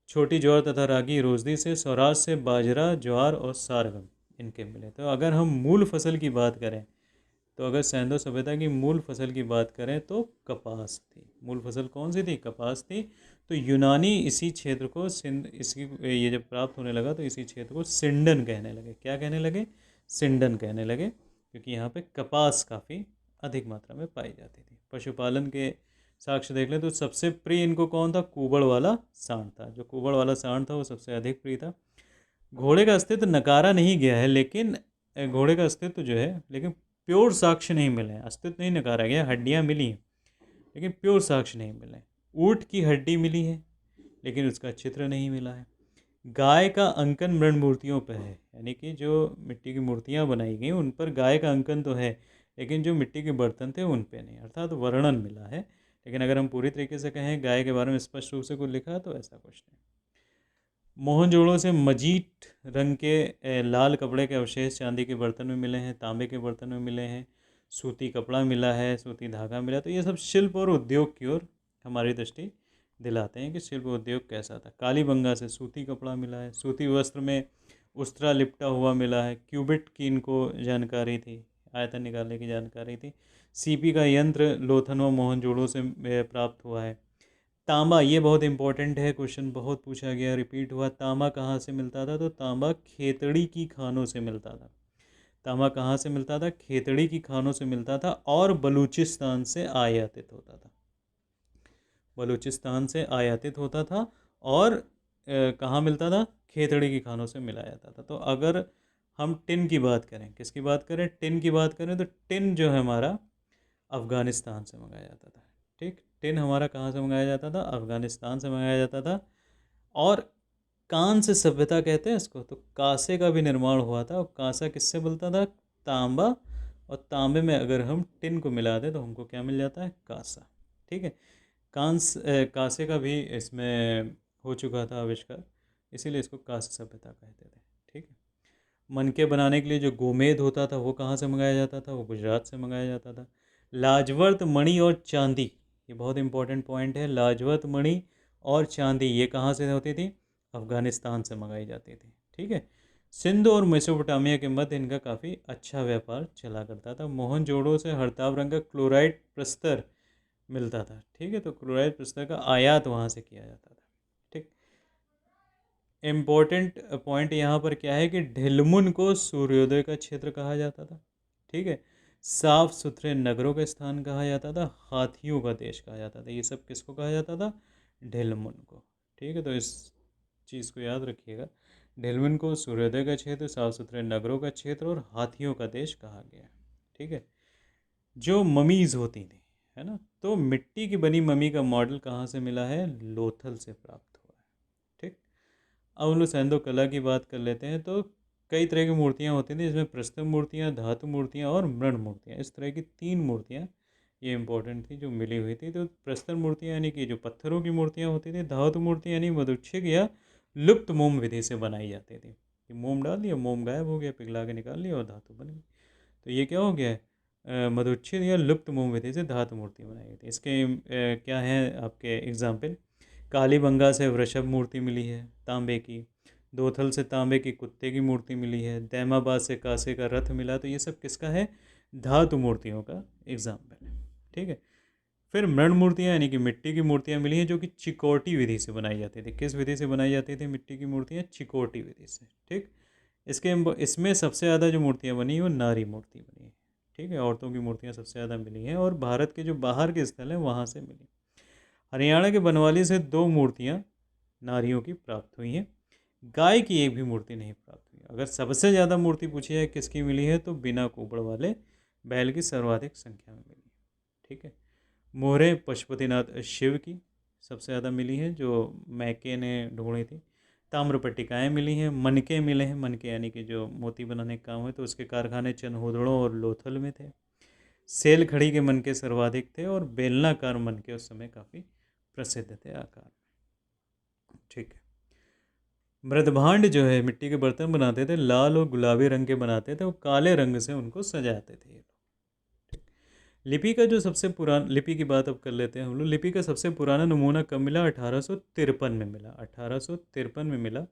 छोटी ज्वार तथा रागी रोजदी से, स्वराज से बाजरा, ज्वार और सारगम इनके मिले। तो अगर हम मूल फसल की बात करें, तो अगर सैंधव सभ्यता की मूल फसल की बात करें तो कपास थी। मूल फसल कौन सी थी? कपास थी। तो यूनानी इसी क्षेत्र को सिंध, इसकी ये जब प्राप्त होने लगा तो इसी क्षेत्र को सिंडन कहने लगे। क्या कहने लगे? सिंडन कहने लगे, क्योंकि यहाँ पे कपास काफ़ी अधिक मात्रा में पाई जाती थी। पशुपालन के साक्ष्य देख लें तो सबसे प्रिय इनको कौन था? कुबड़ वाला सांड था। जो कुबड़ वाला सांड था वो सबसे अधिक प्रिय था। घोड़े का अस्तित्व नकारा नहीं गया है, लेकिन घोड़े का अस्तित्व जो है, लेकिन प्योर साक्ष्य नहीं मिले हैं। अस्तित्व नहीं नकारा गया, हड्डियाँ मिली हैं, लेकिन प्योर साक्ष्य नहीं मिले। ऊँट की हड्डी मिली है, लेकिन उसका चित्र नहीं मिला है। गाय का अंकन मृण मूर्तियों पर है, यानी कि जो मिट्टी की मूर्तियाँ बनाई गई उन पर गाय का अंकन तो है, लेकिन जो मिट्टी के बर्तन थे उन पे नहीं, अर्थात तो वर्णन मिला है। लेकिन अगर हम पूरी तरीके से कहें गाय के बारे में स्पष्ट रूप से कुछ लिखा तो ऐसा कुछ नहीं। मोहनजोड़ो से मजीठ रंग के लाल कपड़े के अवशेष चांदी के बर्तन में मिले हैं, तांबे के बर्तन में मिले हैं, सूती कपड़ा मिला है, सूती धागा मिला। तो ये सब शिल्प और उद्योग की ओर हमारी दृष्टि दिलाते हैं कि शिल्प उद्योग कैसा था। कालीबंगा से सूती कपड़ा मिला है, सूती वस्त्र में उस्त्रा लिपटा हुआ मिला है, क्यूबिट की इनको जानकारी थी, आयतन निकालने की जानकारी थी। सीपी का यंत्र लोथन व मोहनजोड़ो से प्राप्त हुआ है। तांबा, ये बहुत इंपॉर्टेंट है, क्वेश्चन बहुत पूछा गया, रिपीट हुआ। तांबा कहाँ से मिलता था? तो तांबा खेतड़ी की खानों से मिलता था। तांबा कहाँ से मिलता था? खेतड़ी की खानों से मिलता था, और बलूचिस्तान से आयातित होता था। बलूचिस्तान से आयातित होता था, और कहाँ मिलता था? खेतड़ी की खानों से मिला जाता था। तो अगर हम टिन की बात करें, किसकी बात करें? टिन की बात करें, तो टिन जो है हमारा अफ़गानिस्तान से मंगाया जाता था। ठीक, टिन हमारा कहाँ से मंगाया जाता था? अफ़गानिस्तान से मंगाया जाता था। और कांस्य सभ्यता कहते हैं इसको, तो कांसे का भी निर्माण हुआ था। और कांसा किससे बनता था? तांबा। और तांबे में अगर हम टिन को मिला दें तो हमको क्या मिल जाता है? कांसा। ठीक है, कांसे का भी इसमें हो चुका था आविष्कार, इसीलिए इसको कांस्य सभ्यता कहते थे। ठीक है, मनके बनाने के लिए जो गोमेद होता था वो कहाँ से मंगाया जाता था? वो गुजरात से मंगाया जाता था। लाजवर्त मणि और चांदी, ये बहुत इंपॉर्टेंट पॉइंट है। लाजवर्त मणि और चांदी ये कहाँ से होती थी? अफगानिस्तान से मंगाई जाती थी। ठीक है, सिंध और मेसोपोटामिया के मध्य इनका काफ़ी अच्छा व्यापार चला करता था। मोहनजोड़ो से हरताव रंग का क्लोराइड प्रस्तर मिलता था। ठीक है, तो क्लोराइड प्रस्तर का आयात वहाँ से किया जाता था। ठीक, इम्पोर्टेंट पॉइंट यहाँ पर क्या है कि ढिलमुन को सूर्योदय का क्षेत्र कहा जाता था। ठीक है, साफ सुथरे नगरों का स्थान कहा जाता था, हाथियों का देश कहा जाता था। ये सब किसको कहा जाता था? ढिलमुन को। ठीक है, तो इस चीज़ को याद रखिएगा। ढिलमुन को सूर्योदय का क्षेत्र, साफ सुथरे नगरों का क्षेत्र और हाथियों का देश कहा गया। ठीक है, जो ममीज़ होती थी, है ना, तो मिट्टी की बनी ममी का मॉडल कहाँ से मिला है? लोथल से प्राप्त हुआ है। ठीक, अब हम लोग सैंधव कला की बात कर लेते हैं। तो कई तरह की मूर्तियाँ होती थी, जिसमें प्रस्तम मूर्तियाँ, धातु मूर्तियाँ और मृण मूर्तियाँ, इस तरह की 3 मूर्तियाँ ये इंपॉर्टेंट थी जो मिली हुई थी। तो प्रस्तम मूर्तियाँ यानी कि जो पत्थरों की मूर्तियाँ होती थी, धातु मूर्तियाँ यानी मधुक्षेक या लुप्त मोम विधि से बनाई जाती थी कि मोम डाल दिया, मोम गायब हो गया, पिघला के निकाल लिया और धातु बन गई। तो ये क्या हो गया है? मधुच्छेद या लुप्त मोम विधि से धातु मूर्ति बनाई गई थी। इसके क्या हैं आपके एग्जाम्पल? कालीबंगा से वृषभ मूर्ति मिली है तांबे की। दोथल से तांबे की कुत्ते की मूर्ति मिली है। दैमाबाद से कांसे का रथ मिला। तो ये सब किसका है? धातु मूर्तियों का एग्जाम्पल है। ठीक है, फिर मृण मूर्तियाँ यानी कि मिट्टी की मूर्तियाँ मिली हैं, जो कि चिकोटी विधि से बनाई जाती थी। किस विधि से बनाई जाती थी मिट्टी की मूर्तियाँ? चिकोटी विधि से। ठीक, इसमें सबसे ज़्यादा जो मूर्तियाँ बनी वो नारी मूर्ति बनी है। ठीक है, औरतों की मूर्तियाँ सबसे ज़्यादा मिली हैं और भारत के जो बाहर के स्थल हैं वहाँ से मिली। हरियाणा के बनवाली से 2 मूर्तियाँ नारियों की प्राप्त हुई हैं। गाय की एक भी मूर्ति नहीं प्राप्त हुई। अगर सबसे ज़्यादा मूर्ति पूछी है किसकी मिली है, तो बिना कुबड़ वाले बैल की सर्वाधिक संख्या में मिली है। ठीक है, मोहरे पशुपतिनाथ शिव की सबसे ज़्यादा मिली है, जो मैके ने ढूंढी थी। ताम्र पट्टिकाएँ मिली हैं। मनके मिले हैं। मनके यानी कि जो मोती बनाने का काम है, तो उसके कारखाने चनहोदड़ों और लोथल में थे। सेल खड़ी के मनके सर्वाधिक थे और बेलनाकार मनके उस समय काफ़ी प्रसिद्ध थे आकार में। ठीक है, मृदभांड जो है मिट्टी के बर्तन बनाते थे, लाल और गुलाबी रंग के बनाते थे और काले रंग से उनको सजाते थे ये लोग। ठीक, लिपि का जो सबसे पुराना, लिपि की बात अब कर लेते हैं हम लोग। लिपि का सबसे पुराना नमूना कब मिला? 1853 में मिला। 1853 में मिला।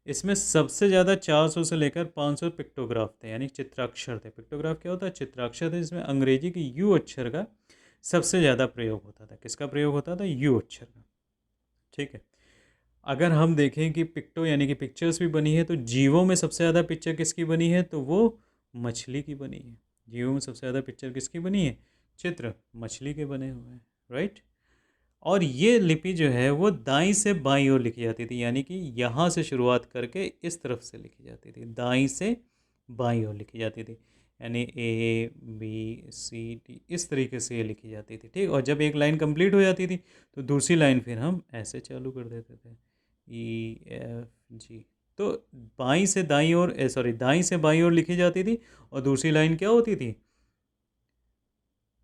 इसमें सबसे ज़्यादा 400 से लेकर 500 पिक्टोग्राफ थे, यानी चित्राक्षर थे। पिक्टोग्राफ क्या होता है? चित्राक्षर थे, जिसमें अंग्रेजी की यू अक्षर का सबसे ज़्यादा प्रयोग होता था। किसका प्रयोग होता था? यू अक्षर का। ठीक है, अगर हम देखें कि पिक्टो यानी कि पिक्चर्स भी बनी है, तो जीवों में सबसे ज़्यादा पिक्चर किसकी बनी है? तो वो मछली की बनी है। जीवों में सबसे ज़्यादा पिक्चर किसकी बनी है? चित्र मछली के बने हुए हैं। राइट, और ये लिपि जो है वो दाईं से बाईं ओर लिखी जाती थी, यानी कि यहाँ से शुरुआत करके इस तरफ से लिखी जाती थी। दाईं से बाईं ओर लिखी जाती थी, यानी ए बी सी डी इस तरीके से ये लिखी जाती थी। ठीक, और जब एक लाइन कंप्लीट हो जाती थी तो दूसरी लाइन फिर हम ऐसे चालू कर देते थे, ई एफ जी। तो बाईं से दाईं ओर, सॉरी, दाईं से बाईं ओर लिखी जाती थी और दूसरी लाइन क्या होती थी?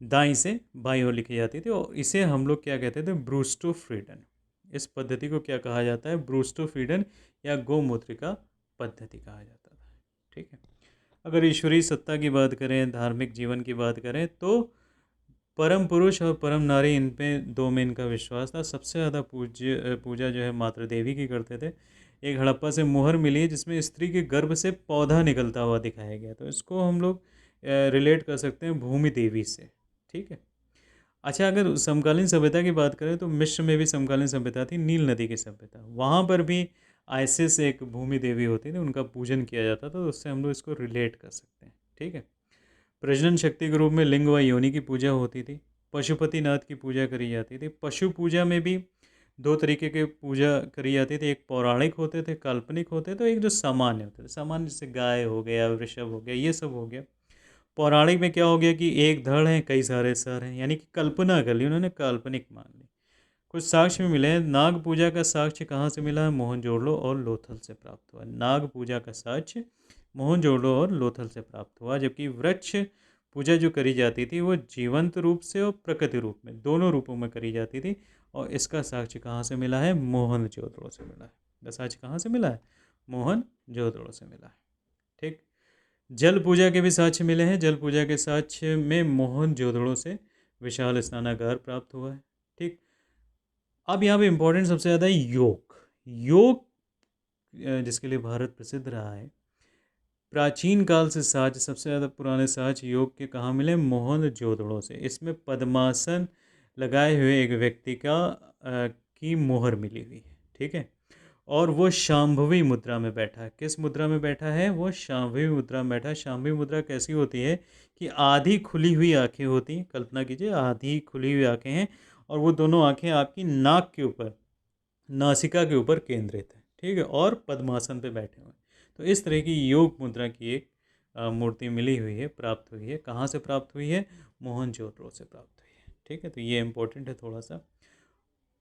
दाईं से बाईं ओर लिखी जाती थी। और इसे हम लोग क्या कहते थे? ब्रूस्टो फ्रीडन। इस पद्धति को क्या कहा जाता है? ब्रूस्टो फ्रीडन या गोमूत्रिका पद्धति कहा जाता था। ठीक है, अगर ईश्वरीय सत्ता की बात करें, धार्मिक जीवन की बात करें, तो परम पुरुष और परम नारी, इन पे दो में इनका विश्वास था। सबसे ज़्यादा पूजा जो है मातृ देवी की करते थे। एक हड़प्पा से मुहर मिली है जिसमें स्त्री के गर्भ से पौधा निकलता हुआ दिखाया गया, तो इसको हम लोग रिलेट कर सकते हैं भूमि देवी से। ठीक है, अच्छा, अगर समकालीन सभ्यता की बात करें तो मिस्र में भी समकालीन सभ्यता थी, नील नदी की सभ्यता। वहाँ पर भी आइसिस एक भूमि देवी होती थी, उनका पूजन किया जाता था, तो उससे हम लोग इसको रिलेट कर सकते हैं। ठीक है, प्रजनन शक्ति के रूप में लिंग व योनि की पूजा होती थी। पशुपतिनाथ की पूजा करी जाती थी। पशु पूजा में भी दो तरीके के पूजा करी जाती थी। एक पौराणिक होते थे, काल्पनिक होते थे, तो एक जो सामान्य होते थे। सामान्य जैसे गाय हो गया, वृषभ हो गया, ये सब हो गया। पौराणिक में क्या हो गया कि एक धड़ है कई सारे सर हैं, यानी कि कल्पना कर ली उन्होंने, काल्पनिक मान ली। कुछ साक्ष्य मिले हैं। नाग पूजा का साक्ष्य कहाँ से मिला है? मोहनजोदड़ो और लोथल से प्राप्त हुआ। नाग पूजा का साक्ष्य मोहनजोदड़ो और लोथल से प्राप्त हुआ। जबकि वृक्ष पूजा जो करी जाती थी वो जीवंत रूप से और प्रकृति रूप में, दोनों रूपों में करी जाती थी, और इसका साक्ष्य कहाँ से मिला है? मोहनजोदड़ो से मिला है। इसका साक्ष्य कहाँ से मिला है? मोहनजोदड़ो से मिला है। ठीक। जल पूजा के भी साक्ष्य मिले हैं। जल पूजा के साक्ष्य में मोहनजोदड़ो से विशाल स्नानागार प्राप्त हुआ है। ठीक। अब यहाँ पे इम्पोर्टेंट सबसे ज़्यादा है योग। योग जिसके लिए भारत प्रसिद्ध रहा है, प्राचीन काल से साक्ष्य, सबसे ज़्यादा पुराने साक्ष्य योग के कहाँ मिले? मोहनजोदड़ो से। इसमें पद्मासन लगाए हुए एक व्यक्ति की मोहर मिली हुई है। ठीक है। और वो शांभवी मुद्रा में बैठा है। किस मुद्रा में बैठा है? वो शांभवी मुद्रा में बैठा है। शांभवी मुद्रा कैसी होती है कि आधी खुली हुई आंखें होती हैं। कल्पना कीजिए, आधी खुली हुई आंखें हैं और वो दोनों आंखें आपकी नाक के ऊपर, नासिका के ऊपर केंद्रित है। ठीक है। और पद्मासन पे बैठे हुए हैं। तो इस तरह की योग मुद्रा की एक मूर्ति मिली हुई है, प्राप्त हुई है। कहाँ से प्राप्त हुई है? मोहनजोदड़ो से प्राप्त हुई है। ठीक है। तो ये इंपॉर्टेंट है थोड़ा सा।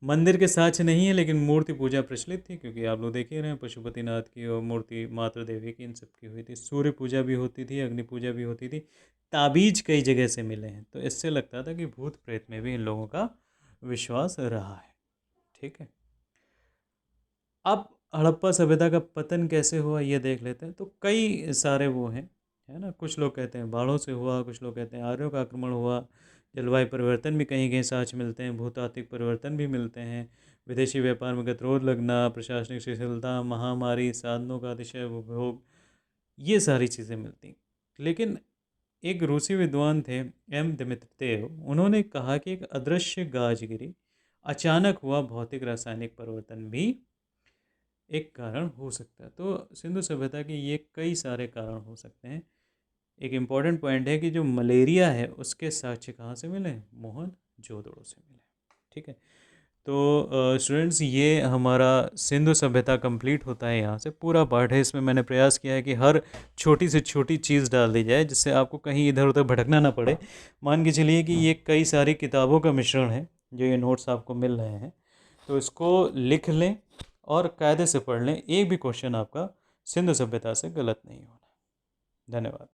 मंदिर के साक्ष्य नहीं है, लेकिन मूर्ति पूजा प्रचलित थी, क्योंकि आप लोग देख ही रहे हैं पशुपतिनाथ की और मूर्ति मातृ देवी की, इन सब की हुई थी। सूर्य पूजा भी होती थी, अग्नि पूजा भी होती थी। ताबीज कई जगह से मिले हैं, तो इससे लगता था कि भूत प्रेत में भी इन लोगों का विश्वास रहा है। ठीक है। अब हड़प्पा सभ्यता का पतन कैसे हुआ ये देख लेते हैं। तो कई सारे वो हैं, है ना। कुछ लोग कहते हैं बाढ़ों से हुआ, कुछ लोग कहते हैं आर्यों का आक्रमण हुआ, जलवायु परिवर्तन भी कहीं कहीं साक्ष्य मिलते हैं, भूतात्विक परिवर्तन भी मिलते हैं, विदेशी व्यापार में गतिरोध लगना, प्रशासनिक शिथिलता, महामारी, साधनों का अतिशय उपभोग, ये सारी चीज़ें मिलती हैं। लेकिन एक रूसी विद्वान थे, एम दिमित्रेव, उन्होंने कहा कि एक अदृश्य गाजगिरी, अचानक हुआ भौतिक रासायनिक परिवर्तन भी एक कारण हो सकता है। तो सिंधु सभ्यता के ये कई सारे कारण हो सकते हैं। एक इम्पॉर्टेंट पॉइंट है कि जो मलेरिया है उसके साक्ष्य कहाँ से मिले? मोहनजोदड़ो से मिले। ठीक है। तो स्टूडेंट्स, ये हमारा सिंधु सभ्यता कंप्लीट होता है। यहाँ से पूरा पाठ है, इसमें मैंने प्रयास किया है कि हर छोटी से छोटी चीज़ डाल दी जाए, जिससे आपको कहीं इधर उधर भटकना ना पड़े। मान के चलिए कि ये कई सारी किताबों का मिश्रण है, जो ये नोट्स आपको मिल रहे हैं। तो इसको लिख लें और कायदे से पढ़ लें। एक भी क्वेश्चन आपका सिंधु सभ्यता से गलत नहीं होना। धन्यवाद।